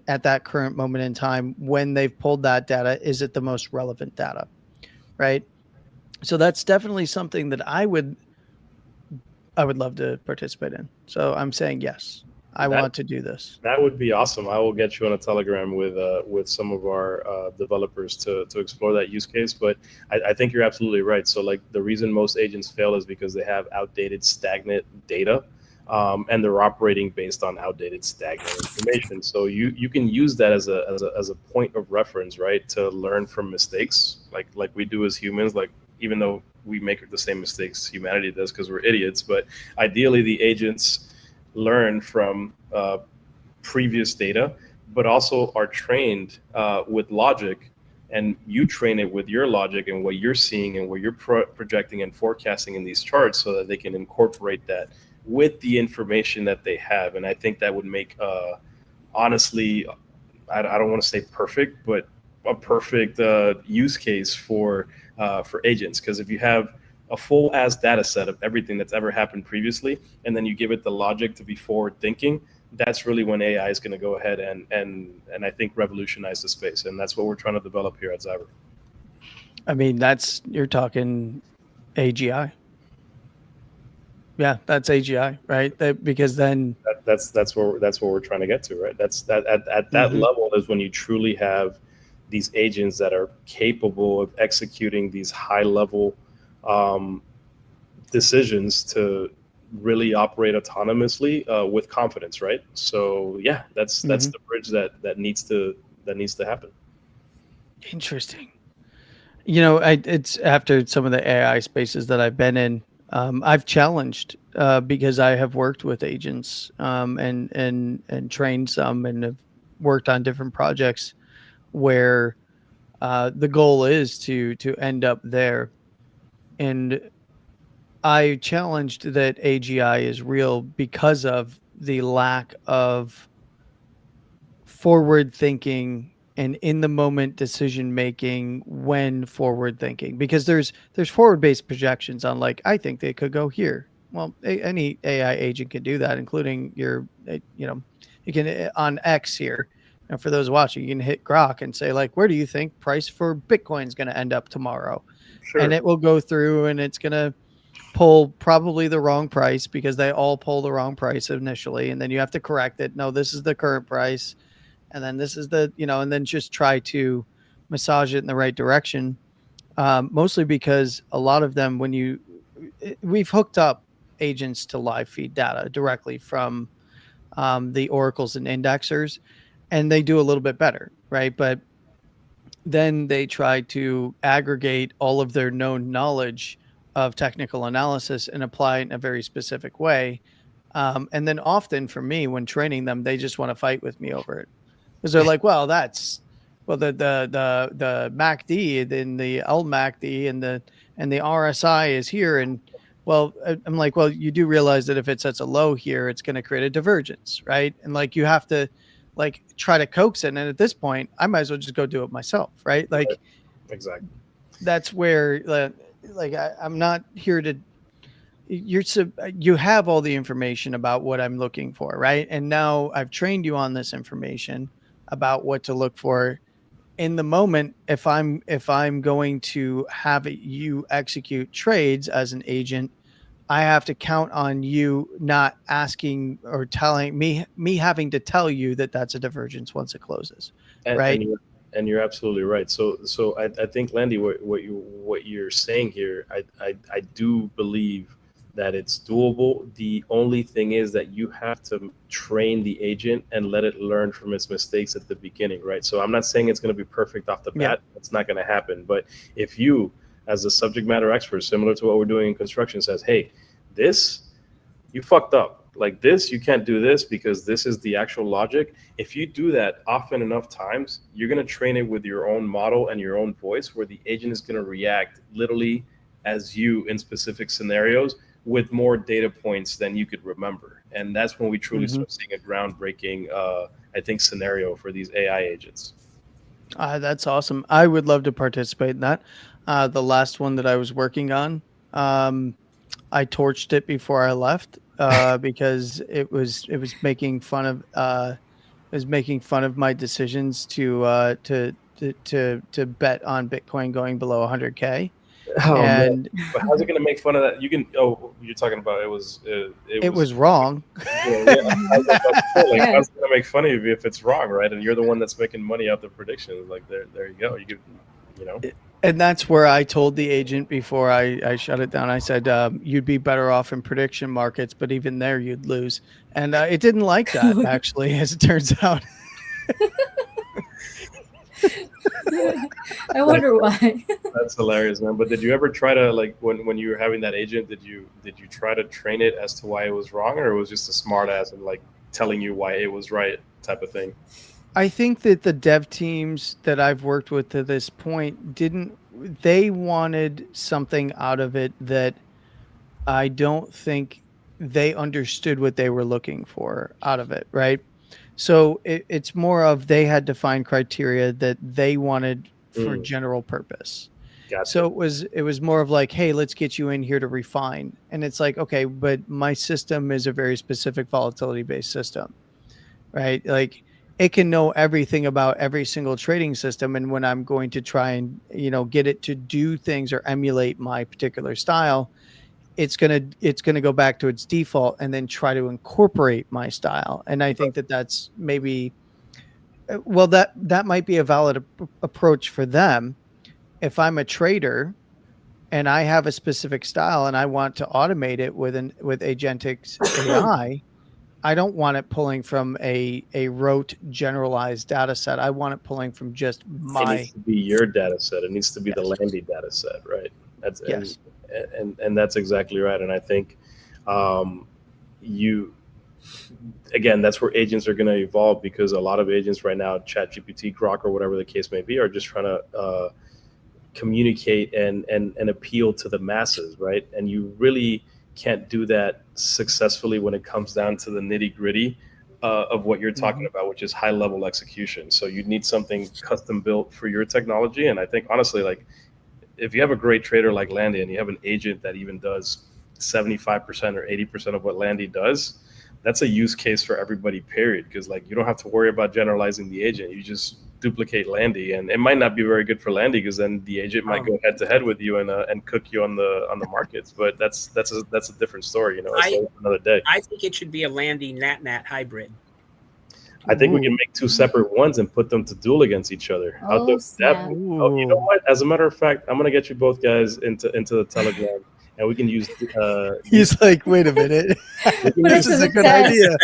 at that current moment in time when they've pulled that data, is it the most relevant data, right? So that's definitely something that I would love to participate in. So I'm saying yes, I That want to do this. that would be awesome. I will get you on a Telegram with some of our developers to explore that use case. But I think you're absolutely right. So like the reason most agents fail is because they have outdated, stagnant data, and they're operating based on outdated, stagnant information. So you can use that as a point of reference, right, to learn from mistakes, like we do as humans. Like even though we make the same mistakes humanity does because we're idiots, but ideally the agents learn from previous data, but also are trained with logic, and you train it with your logic and what you're seeing and what you're projecting and forecasting in these charts, so that they can incorporate that with the information that they have. And I think that would make, honestly, I don't want to say perfect, but a perfect use case for agents. Because if you have a full as data set of everything that's ever happened previously, and then you give it the logic to be forward thinking, that's really when AI is going to go ahead and I think revolutionize the space. And that's what we're trying to develop here at Zyber. I mean, you're talking AGI. Yeah, that's AGI, right? Because then That's what we're trying to get to, right? That's that at that Mhm. level is when you truly have these agents that are capable of executing these high level decisions to really operate autonomously with confidence, right? So yeah, that's Mhm. the bridge that needs to happen. Interesting. It's after some of the AI spaces that I've been in, I've challenged, because I have worked with agents, and trained some, and have worked on different projects where the goal is to end up there. And I challenged that AGI is real because of the lack of forward thinking and in the moment decision making when forward thinking, because there's forward based projections on, like, I think they could go here. Well, any AI agent can do that, including your you can, on X here, for those watching, you can hit Grok and say, like, where do you think price for Bitcoin is going to end up tomorrow, and Sure. it will go through, and it's going to pull probably the wrong price, because they all pull the wrong price initially, and then you have to correct it. No, this is the current price, and then this is and then just try to massage it in the right direction. Mostly because a lot of them, we've hooked up agents to live feed data directly from the oracles and indexers, and they do a little bit better, right? But then they try to aggregate all of their known knowledge of technical analysis and apply it in a very specific way. And then often for me, when training them, they just want to fight with me over it, because they're like, well, the MACD, then the LMACD, and the RSI is here. And well, I'm like, well, you do realize that if it sets a low here, it's going to create a divergence, right? And like, you have to like try to coax it. And at this point, I might as well just go do it myself, right? Right. Like, Exactly. that's where I'm not here to you have all the information about what I'm looking for, right? And now I've trained you on this information about what to look for in the moment. If I'm going to have you execute trades as an agent, I have to count on you not asking or telling me having to tell you that that's a divergence once it closes, right? And you're absolutely right. So I think, Landy, what you're saying here, I do believe that it's doable. The only thing is that you have to train the agent and let it learn from its mistakes at the beginning, right? So I'm not saying it's going to be perfect off the bat. It's not going to happen. But if you, as a subject matter expert, similar to what we're doing in construction, says, hey, this, you fucked up. Like this, you can't do this because this is the actual logic. If you do that often enough times, you're going to train it with your own model and your own voice, where the agent is going to react literally as you in specific scenarios with more data points than you could remember. And that's when we truly start seeing a groundbreaking, I think, scenario for these AI agents. That's awesome. I would love to participate in that. The last one that I was working on, I torched it before I left because it was making fun of my decisions to bet on Bitcoin going below 100K. Oh, and man. But how's it going to make fun of that? You can. Oh, you're talking about it was wrong. Yeah. How's it going to make fun of you if it's wrong, right? And you're the one that's making money off the predictions. Like there you go. You know. And that's where I told the agent before I shut it down. I said, you'd be better off in prediction markets, but even there you'd lose. And it didn't like that, actually, as it turns out. I wonder why. That's hilarious, man. But did you ever try to, like, when you were having that agent, did you try to train it as to why it was wrong, or it was just a smart ass and like telling you why it was right type of thing? I think that the dev teams that I've worked with to this point they wanted something out of it that I don't think they understood what they were looking for out of it, right? So it's more of they had to find criteria that they wanted for general purpose. Gotcha. So it was more of like, hey, let's get you in here to refine. And it's like, okay, but my system is a very specific volatility based system, right? Like it can know everything about every single trading system. And when I'm going to try and, get it to do things or emulate my particular style, it's going to go back to its default and then try to incorporate my style. And I think that that's maybe, well, that might be a valid approach for them. If I'm a trader and I have a specific style and I want to automate it with agentic AI, I don't want it pulling from a rote generalized data set. I want it pulling from just my. It needs to be your data set. It needs to be the Landy data set, right? That's yes. And that's exactly right. And I think again, that's where agents are going to evolve, because a lot of agents right now, ChatGPT, Grok, or whatever the case may be, are just trying to communicate and appeal to the masses, right? And you really can't do that successfully when it comes down to the nitty gritty of what you're talking about, which is high level execution. So you need something custom built for your technology. And I think honestly, like if you have a great trader like Landy and you have an agent that even does 75% or 80% of what Landy does, that's a use case for everybody, period. Because like you don't have to worry about generalizing the agent. You just duplicate Landy, and it might not be very good for Landy because then the agent might go head to head with you and cook you on the markets. But that's a different story, That's another day. I think it should be a Landy NatNat hybrid. I think we can make two separate ones and put them to duel against each other. Oh, you know what? As a matter of fact, I'm gonna get you both guys into the Telegram, and we can use. He's like, wait a minute, this is a good idea.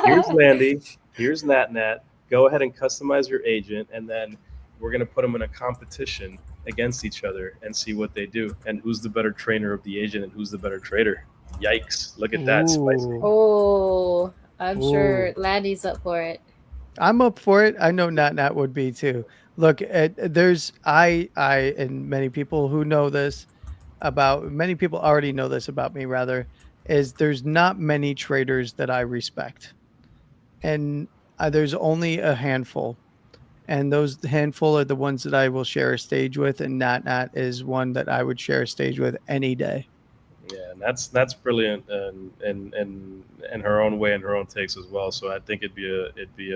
Here's Landy. Here's NatNat. Go ahead and customize your agent, and then we're going to put them in a competition against each other and see what they do, and who's the better trainer of the agent and who's the better trader. Yikes. Look at that. Spicy. Oh, I'm sure Landy's up for it. I'm up for it. I know Nat would be too. Look, there's I and many people who know this many people already know this about me, rather, is there's not many traders that I respect. And there's only a handful, and those handful are the ones that I will share a stage with, and NatNat is one that I would share a stage with any day. Yeah, and that's brilliant, and in her own way and her own takes as well. So I think it'd be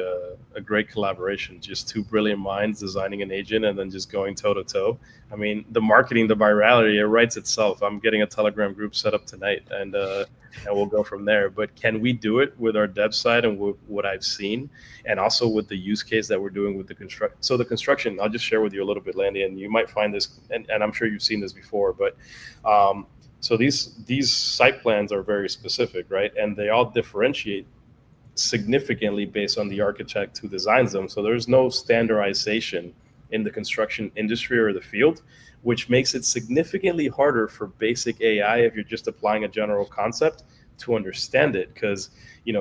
a great collaboration. Just two brilliant minds designing an agent and then just going toe to toe. I mean, the marketing, the virality, it writes itself. I'm getting a Telegram group set up tonight, and we'll go from there. But can we do it with our dev side and what I've seen, and also with the use case that we're doing with the construct? So the construction, I'll just share with you a little bit, Landy, and you might find this, and I'm sure you've seen this before, but. So these site plans are very specific, right? And they all differentiate significantly based on the architect who designs them. So there's no standardization in the construction industry or the field, which makes it significantly harder for basic AI if you're just applying a general concept to understand it. Because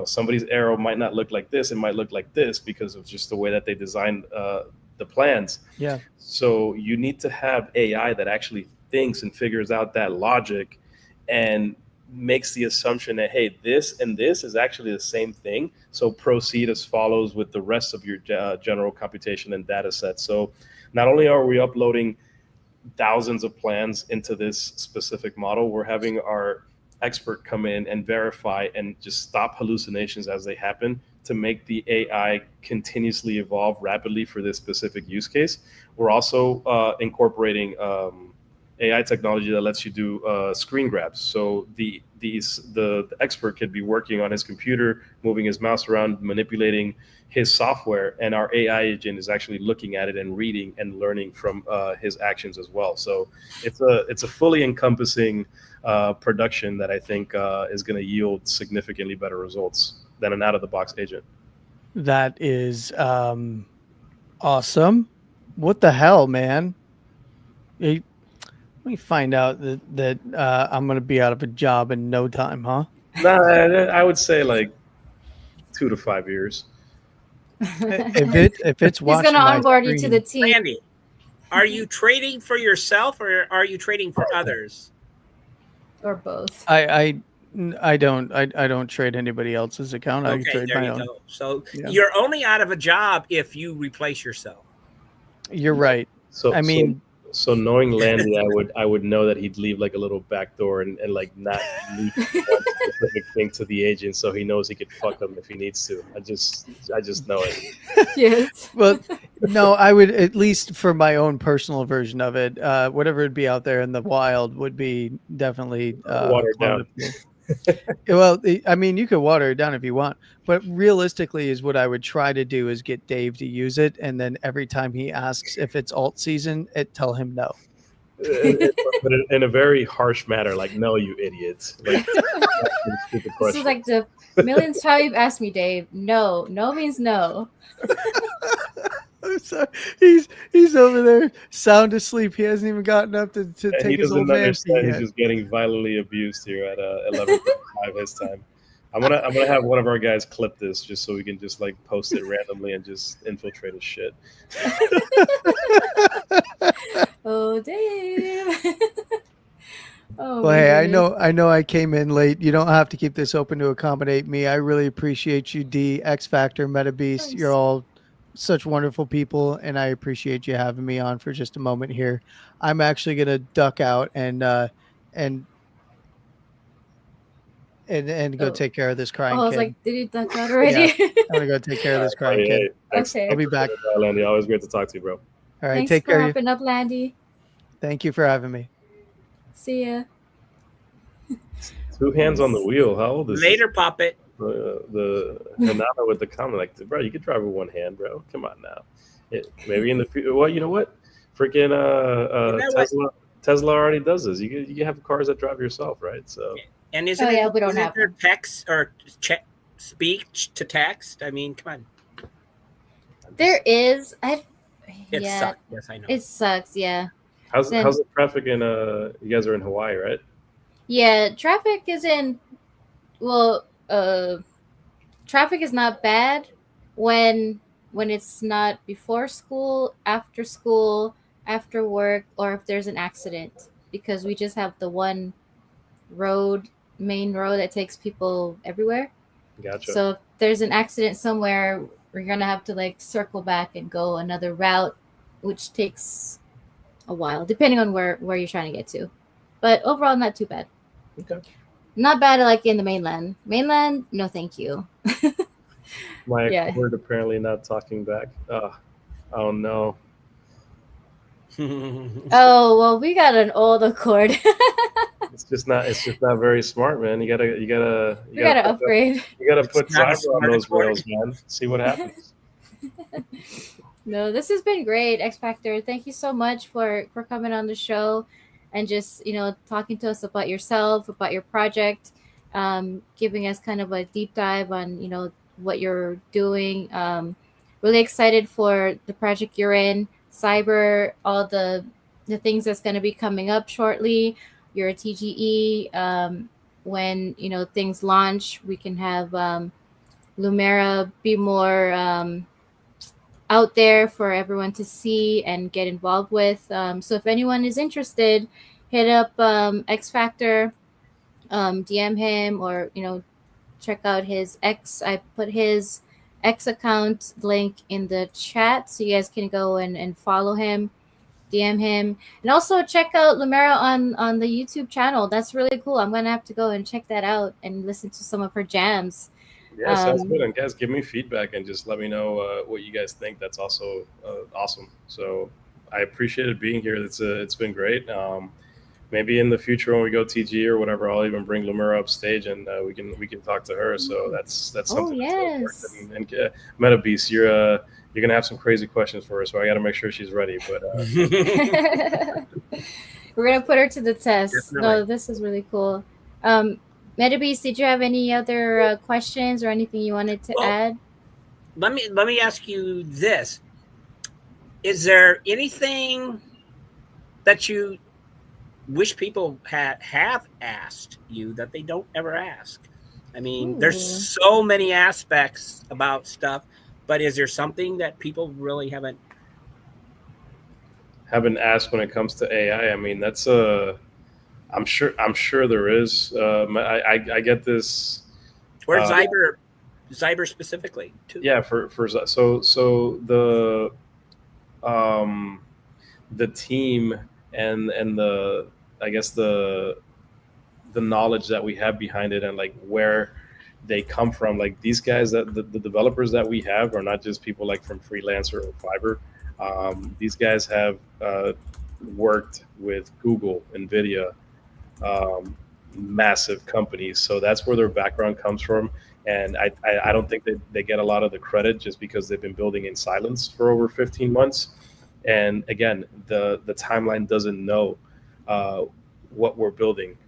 somebody's arrow might not look like this; it might look like this because of just the way that they designed the plans. Yeah. So you need to have AI that actually thinks and figures out that logic and makes the assumption that, hey, this and this is actually the same thing. So proceed as follows with the rest of your general computation and data set. So not only are we uploading thousands of plans into this specific model, we're having our expert come in and verify and just stop hallucinations as they happen to make the AI continuously evolve rapidly for this specific use case. We're also incorporating AI technology that lets you do screen grabs. So the expert could be working on his computer, moving his mouse around, manipulating his software, and our AI agent is actually looking at it and reading and learning from his actions as well. So it's a fully encompassing production that I think is going to yield significantly better results than an out-of-the-box agent. That is awesome. What the hell, man? Let me find out that I'm going to be out of a job in no time, huh? Nah, I would say like 2 to 5 years. If it's He's watching gonna my onboard you to stream- the team. Landy, are you trading for yourself or are you trading for others? Or both. I don't trade anybody else's account. I Okay, trade there my you own. go. So Yeah. you're only out of a job if you replace yourself. You're right. So I mean, so knowing Landy, I would know that he'd leave like a little back door and like not leave one specific thing to the agent, so he knows he could fuck him if he needs to. I just know it. Yes. well, no, I would, at least for my own personal version of it, whatever would be out there in the wild would be definitely Watered down. Well, I mean, you could water it down if you want, but realistically is what I would try to do is get Dave to use it. And then every time he asks if it's alt season, tell him no. But in a very harsh manner, like, no, you idiots. Like, stupid This is like the millionth time you've asked me, Dave. No. No means no. I'm sorry. He's over there sound asleep. He hasn't even gotten up to take his old man seat He's yet. just getting violently abused here at 11:05 his time. I'm gonna have one of our guys clip this just so we can just like post it randomly and just infiltrate his shit. Oh, Dave. Oh, Well, my hey, goodness. I know I came in late. You don't have to keep this open to accommodate me. I really appreciate you, D, xFACTOR, MetaBeast. Thanks. You're all such wonderful people, and I appreciate you having me on for just a moment here. I'm actually gonna duck out and go Oh. take care of this crying Oh, I was kid. like, did you duck out already? I'm gonna go take care of this crying Hey, kid. thanks. Okay. I'll be back. Landy, always great to talk to you, bro. All right, Thanks take for care. hopping up, Landy. Thank you for having me. See ya. 2 hands on the wheel. How old is Later, Poppet. the Hanana with the comment? Like, bro, you could drive with one hand, bro. Come on now. Maybe in the future. Well, you know what? Freaking Tesla already does this. You can have cars that drive yourself, right? So And isn't we don't have there them. text or speech to text? I mean, come on. There is. It Yeah, sucks. Yes, I know. it sucks. Yeah. how's Then- the traffic in you guys are in Hawaii, right? Yeah, traffic is traffic is not bad when it's not before school, after work, or if there's an accident, because we just have the one main road that takes people everywhere. Gotcha. So if there's an accident somewhere, we're gonna have to like circle back and go another route, which takes a while, depending on where you're trying to get to. But overall, not too bad. Okay. Not bad like in the mainland. Mainland, no thank you. My Yeah. cord apparently not talking back. Oh no. Oh, well, we got an old Accord. It's just not very smart, man. You gotta We gotta upgrade. put not a fiber on smart those Accord. rails, man. See what happens. No, this has been great, xFACTOR. Thank you so much for coming on the show and just talking to us about yourself, about your project, giving us kind of a deep dive on what you're doing. Really excited for the project you're in, cyber, all the things that's going to be coming up shortly. Your TGE. When things launch, we can have Lumera be more out there for everyone to see and get involved with. So if anyone is interested, hit up xFACTOR, DM him, or check out his X. I put his X account link in the chat so you guys can go and follow him, DM him, and also check out Lumera on the YouTube channel. That's really cool. I'm gonna have to go and check that out and listen to some of her jams. Yeah, sounds good. And guys, give me feedback and just let me know what you guys think. That's also awesome. So I appreciated being here. It's been great. Maybe in the future when we go TG or whatever, I'll even bring Lumera up stage and we can talk to her. So that's something. Yes. And MetaBeast, you're gonna have some crazy questions for her, so I got to make sure she's ready. But we're gonna put her to the test. Definitely. No, this is really cool. MetaBeast, did you have any other questions or anything you wanted to add? Let me ask you this: is there anything that you wish people have asked you that they don't ever ask? I mean, there's so many aspects about stuff, but is there something that people really haven't asked when it comes to AI? I mean, that's I'm sure there is. I get this. Or cyber specifically too. Yeah, so the team and the, I guess the knowledge that we have behind it and like where they come from. Like these guys, that the developers that we have are not just people like from Freelancer or Fiverr. These guys have worked with Google, NVIDIA, massive companies. So that's where their background comes from. And I don't think they get a lot of the credit just because they've been building in silence for over 15 months. And again, the timeline doesn't know what we're building.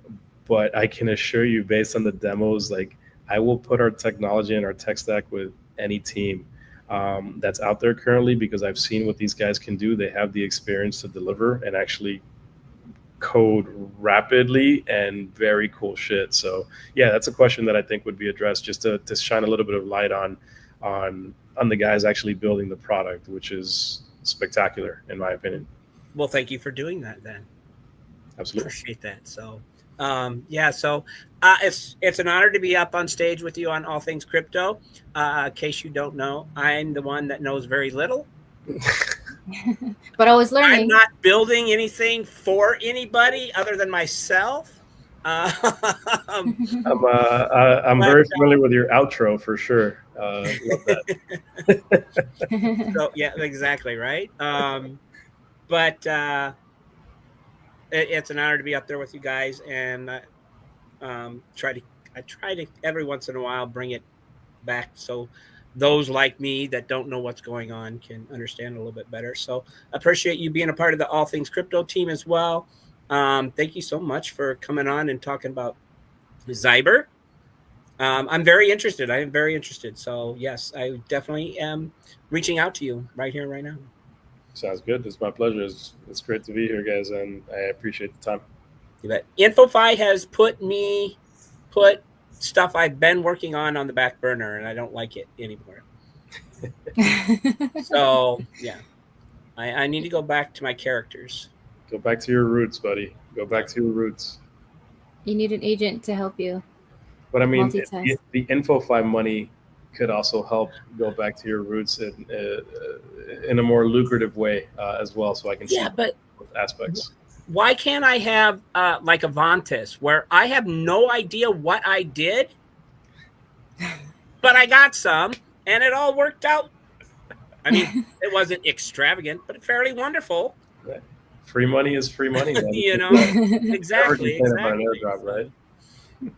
But I can assure you, based on the demos, like I will put our technology and our tech stack with any team that's out there currently, because I've seen what these guys can do. They have the experience to deliver and actually code rapidly and very cool shit. So yeah, that's a question that I think would be addressed, just to shine a little bit of light on the guys actually building the product, which is spectacular in my opinion. Well, thank you for doing that then. Absolutely. Appreciate that. So it's an honor to be up on stage with you on All Things Crypto. In case you don't know, I'm the one that knows very little. But always learning. I'm not building anything for anybody other than myself. I'm very familiar with your outro for sure. Love that. So yeah, exactly right. But it's an honor to be up there with you guys, and I try to every once in a while bring it back so those like me that don't know what's going on can understand a little bit better. So I appreciate you being a part of the All Things Crypto team as well. Thank you so much for coming on and talking about cyber. I'm very interested. I am very interested. So yes, I definitely am reaching out to you right here, right now. Sounds good. It's my pleasure. It's great to be here, guys, and I appreciate the time. You bet. InfoFi has put stuff I've been working on the back burner, and I don't like it anymore. So yeah, I need to go back to my characters. Go back to your roots, buddy. Go back to your roots. You need an agent to help you. But I mean, multitask. the InfoFi money could also help go back to your roots in a more lucrative way as well. So I can see both aspects. why can't I have like a Vontis where I have no idea what I did, but I got some and it all worked out? I mean, it wasn't extravagant, but fairly wonderful. Right. Free money is free money. Man. You know, Never exactly. complain about an airdrop, right?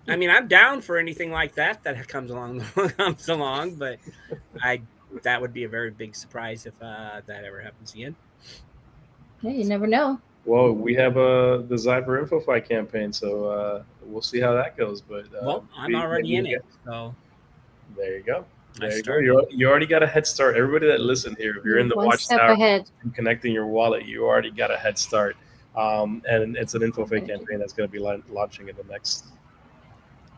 I mean, I'm down for anything like that comes along, but that would be a very big surprise if that ever happens again. Yeah, you never know. Well, we have the Zyber InfoFi campaign, so we'll see how that goes. But well, I'm already in it, so there you go. There you go. You already got a head start. Everybody that listened here, if you're in the One step Watchtower ahead and connecting your wallet, you already got a head start. And it's an InfoFi campaign that's going to be launching in the next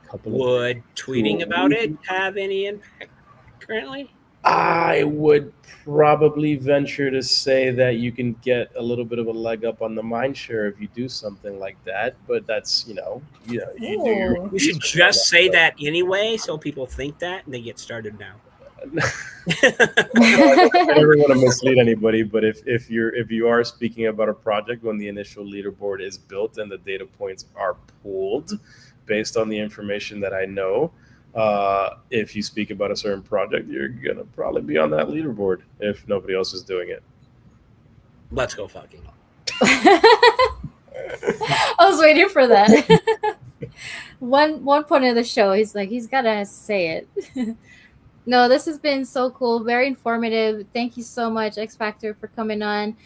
couple of Would tweeting about it have any impact currently? I would probably venture to say that you can get a little bit of a leg up on the mind share if you do something like that. But that's, you do your You should just say that anyway, so people think that and they get started now. I never want to mislead anybody, but if you are speaking about a project when the initial leaderboard is built and the data points are pooled based on the information that I know, if you speak about a certain project, you're gonna probably be on that leaderboard if nobody else is doing it. Let's go fucking. I was waiting for that. one point of the show, he's gotta say it. No, this has been so cool, very informative. Thank you so much, xFACTOR, for coming on.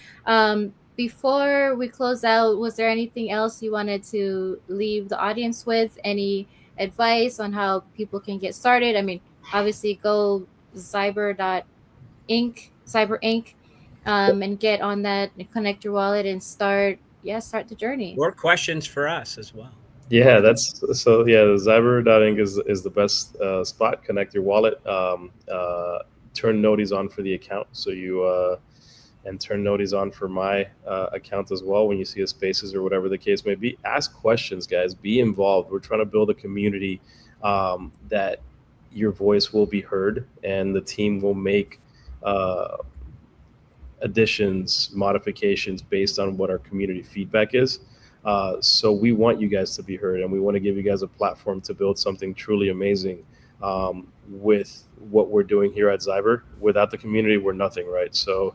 Before we close out, was there anything else you wanted to leave the audience with? Any advice on how people can get started? I mean, obviously go cyber Inc. And get on that and connect your wallet and start the journey. More questions for us as well. Yeah, the Zyber.inc is the best spot. Connect your wallet, turn noties on for the account. So you and turn noties on for my account as well. When you see a spaces or whatever the case may be, ask questions, guys. Be involved. We're trying to build a community that your voice will be heard, and the team will make additions, modifications based on what our community feedback is. So we want you guys to be heard, and we want to give you guys a platform to build something truly amazing with what we're doing here at Zyber. Without the community, we're nothing, right? So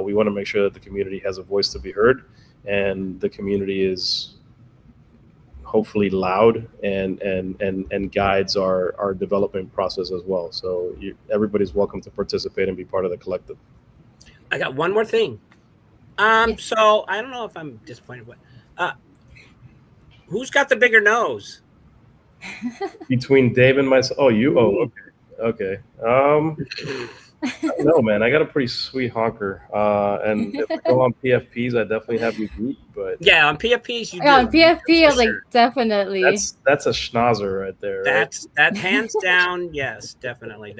we want to make sure that the community has a voice to be heard, and the community is hopefully loud and guides our development process as well. So everybody's welcome to participate and be part of the collective. I got one more thing. So I don't know if I'm disappointed, but who's got the bigger nose? Between Dave and myself. Oh, you? Oh, okay. No, man, I got a pretty sweet honker. And if I go on PFPs, I definitely have you beat. But yeah, on PFPs, you do. On PFP, I was like, definitely. That's a schnauzer right there. Right? That hands down. Yes, definitely.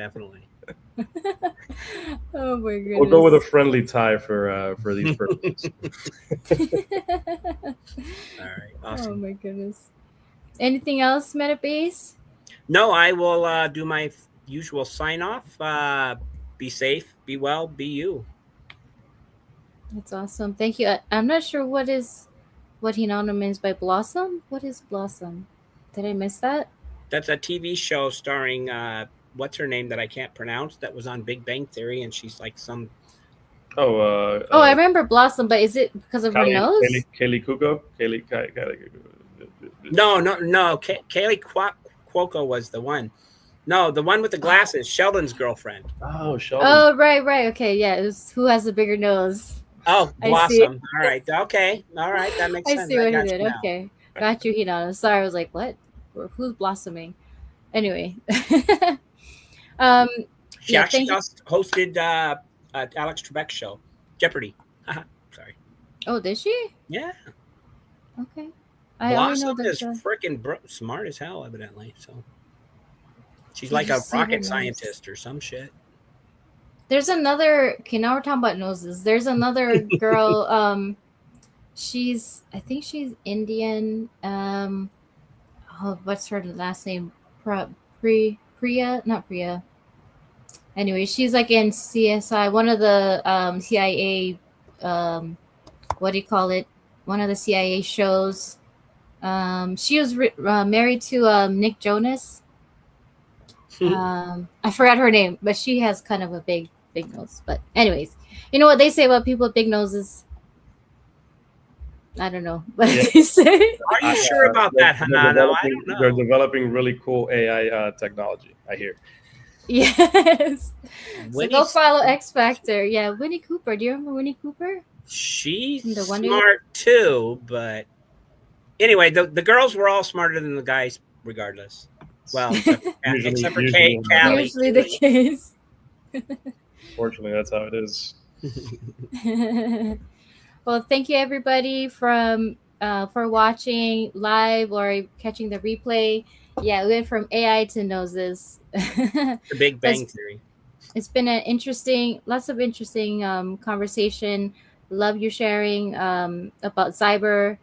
Oh my goodness. We'll go with a friendly tie for these purposes. All right, awesome. Oh my goodness. Anything else, Metabase? No, I will do my usual sign off. Be safe, be well, be you. That's awesome. Thank you. I'm not sure what Hinano means by Blossom. What is Blossom? Did I miss that? That's a TV show starring what's her name that I can't pronounce, that was on Big Bang Theory, and she's like some. I remember Blossom, but is it because of her nose? Kaylee Kuko? No. Kaylee Cuoco was the one. No, the one with the glasses, Sheldon's girlfriend. Oh, Sheldon. Oh, right. Okay, yeah. It was who has the bigger nose. Oh, Blossom. All right. Okay. All right. That makes sense. I see what he did. Okay. Got you, Hinano. Sorry, I was like, what? Who's blossoming? Anyway. She actually just hosted Alex Trebek's show, Jeopardy. Sorry. Oh, did she? Yeah. Okay. Blossom is freaking smart as hell, evidently. So she's like a rocket scientist or some shit. There's another. Okay, now we're talking about noses. There's another girl. I think she's Indian. What's her last name? Priya, not Priya. Anyway, she's like in CSI, one of the CIA. What do you call it? one of the CIA shows. She was married to Nick Jonas. I forgot her name, but she has kind of a big nose. But anyways, you know what they say about people with big noses? I don't know, but they say. Are you sure about that, Hanano? I don't know. They're developing really cool AI technology, I hear. Yes. So go follow xFACTOR. Yeah, Winnie Cooper. Do you remember Winnie Cooper? She's smart too, but anyway, the girls were all smarter than the guys, regardless. Well, except for Kate, Callie. Usually the case. Fortunately, that's how it is. Well, thank you everybody for watching live or catching the replay. Yeah, we went from AI to noses. The Big Bang Theory. It's been lots of interesting conversation. Love you sharing about cyber.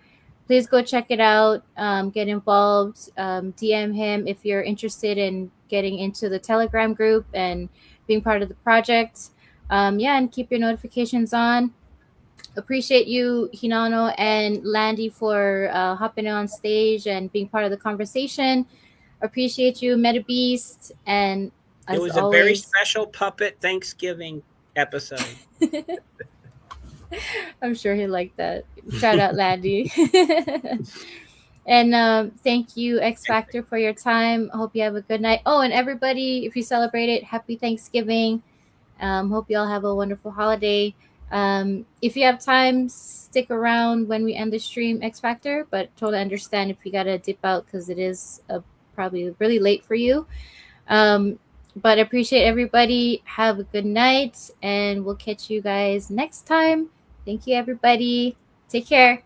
Please go check it out. Get involved. DM him if you're interested in getting into the Telegram group and being part of the project. And keep your notifications on. Appreciate you, Hinano and Landy, for hopping on stage and being part of the conversation. Appreciate you, MetaBeast, and it was a very special puppet Thanksgiving episode. I'm sure he liked that. Shout out, Landy. And thank you, xFACTOR, for your time. I hope you have a good night. Oh, and everybody, if you celebrate it, happy Thanksgiving. Hope you all have a wonderful holiday. If you have time, stick around when we end the stream, xFACTOR, but totally understand if you gotta dip out because it is probably really late for you. But appreciate everybody. Have a good night, and we'll catch you guys next time. Thank you, everybody. Take care.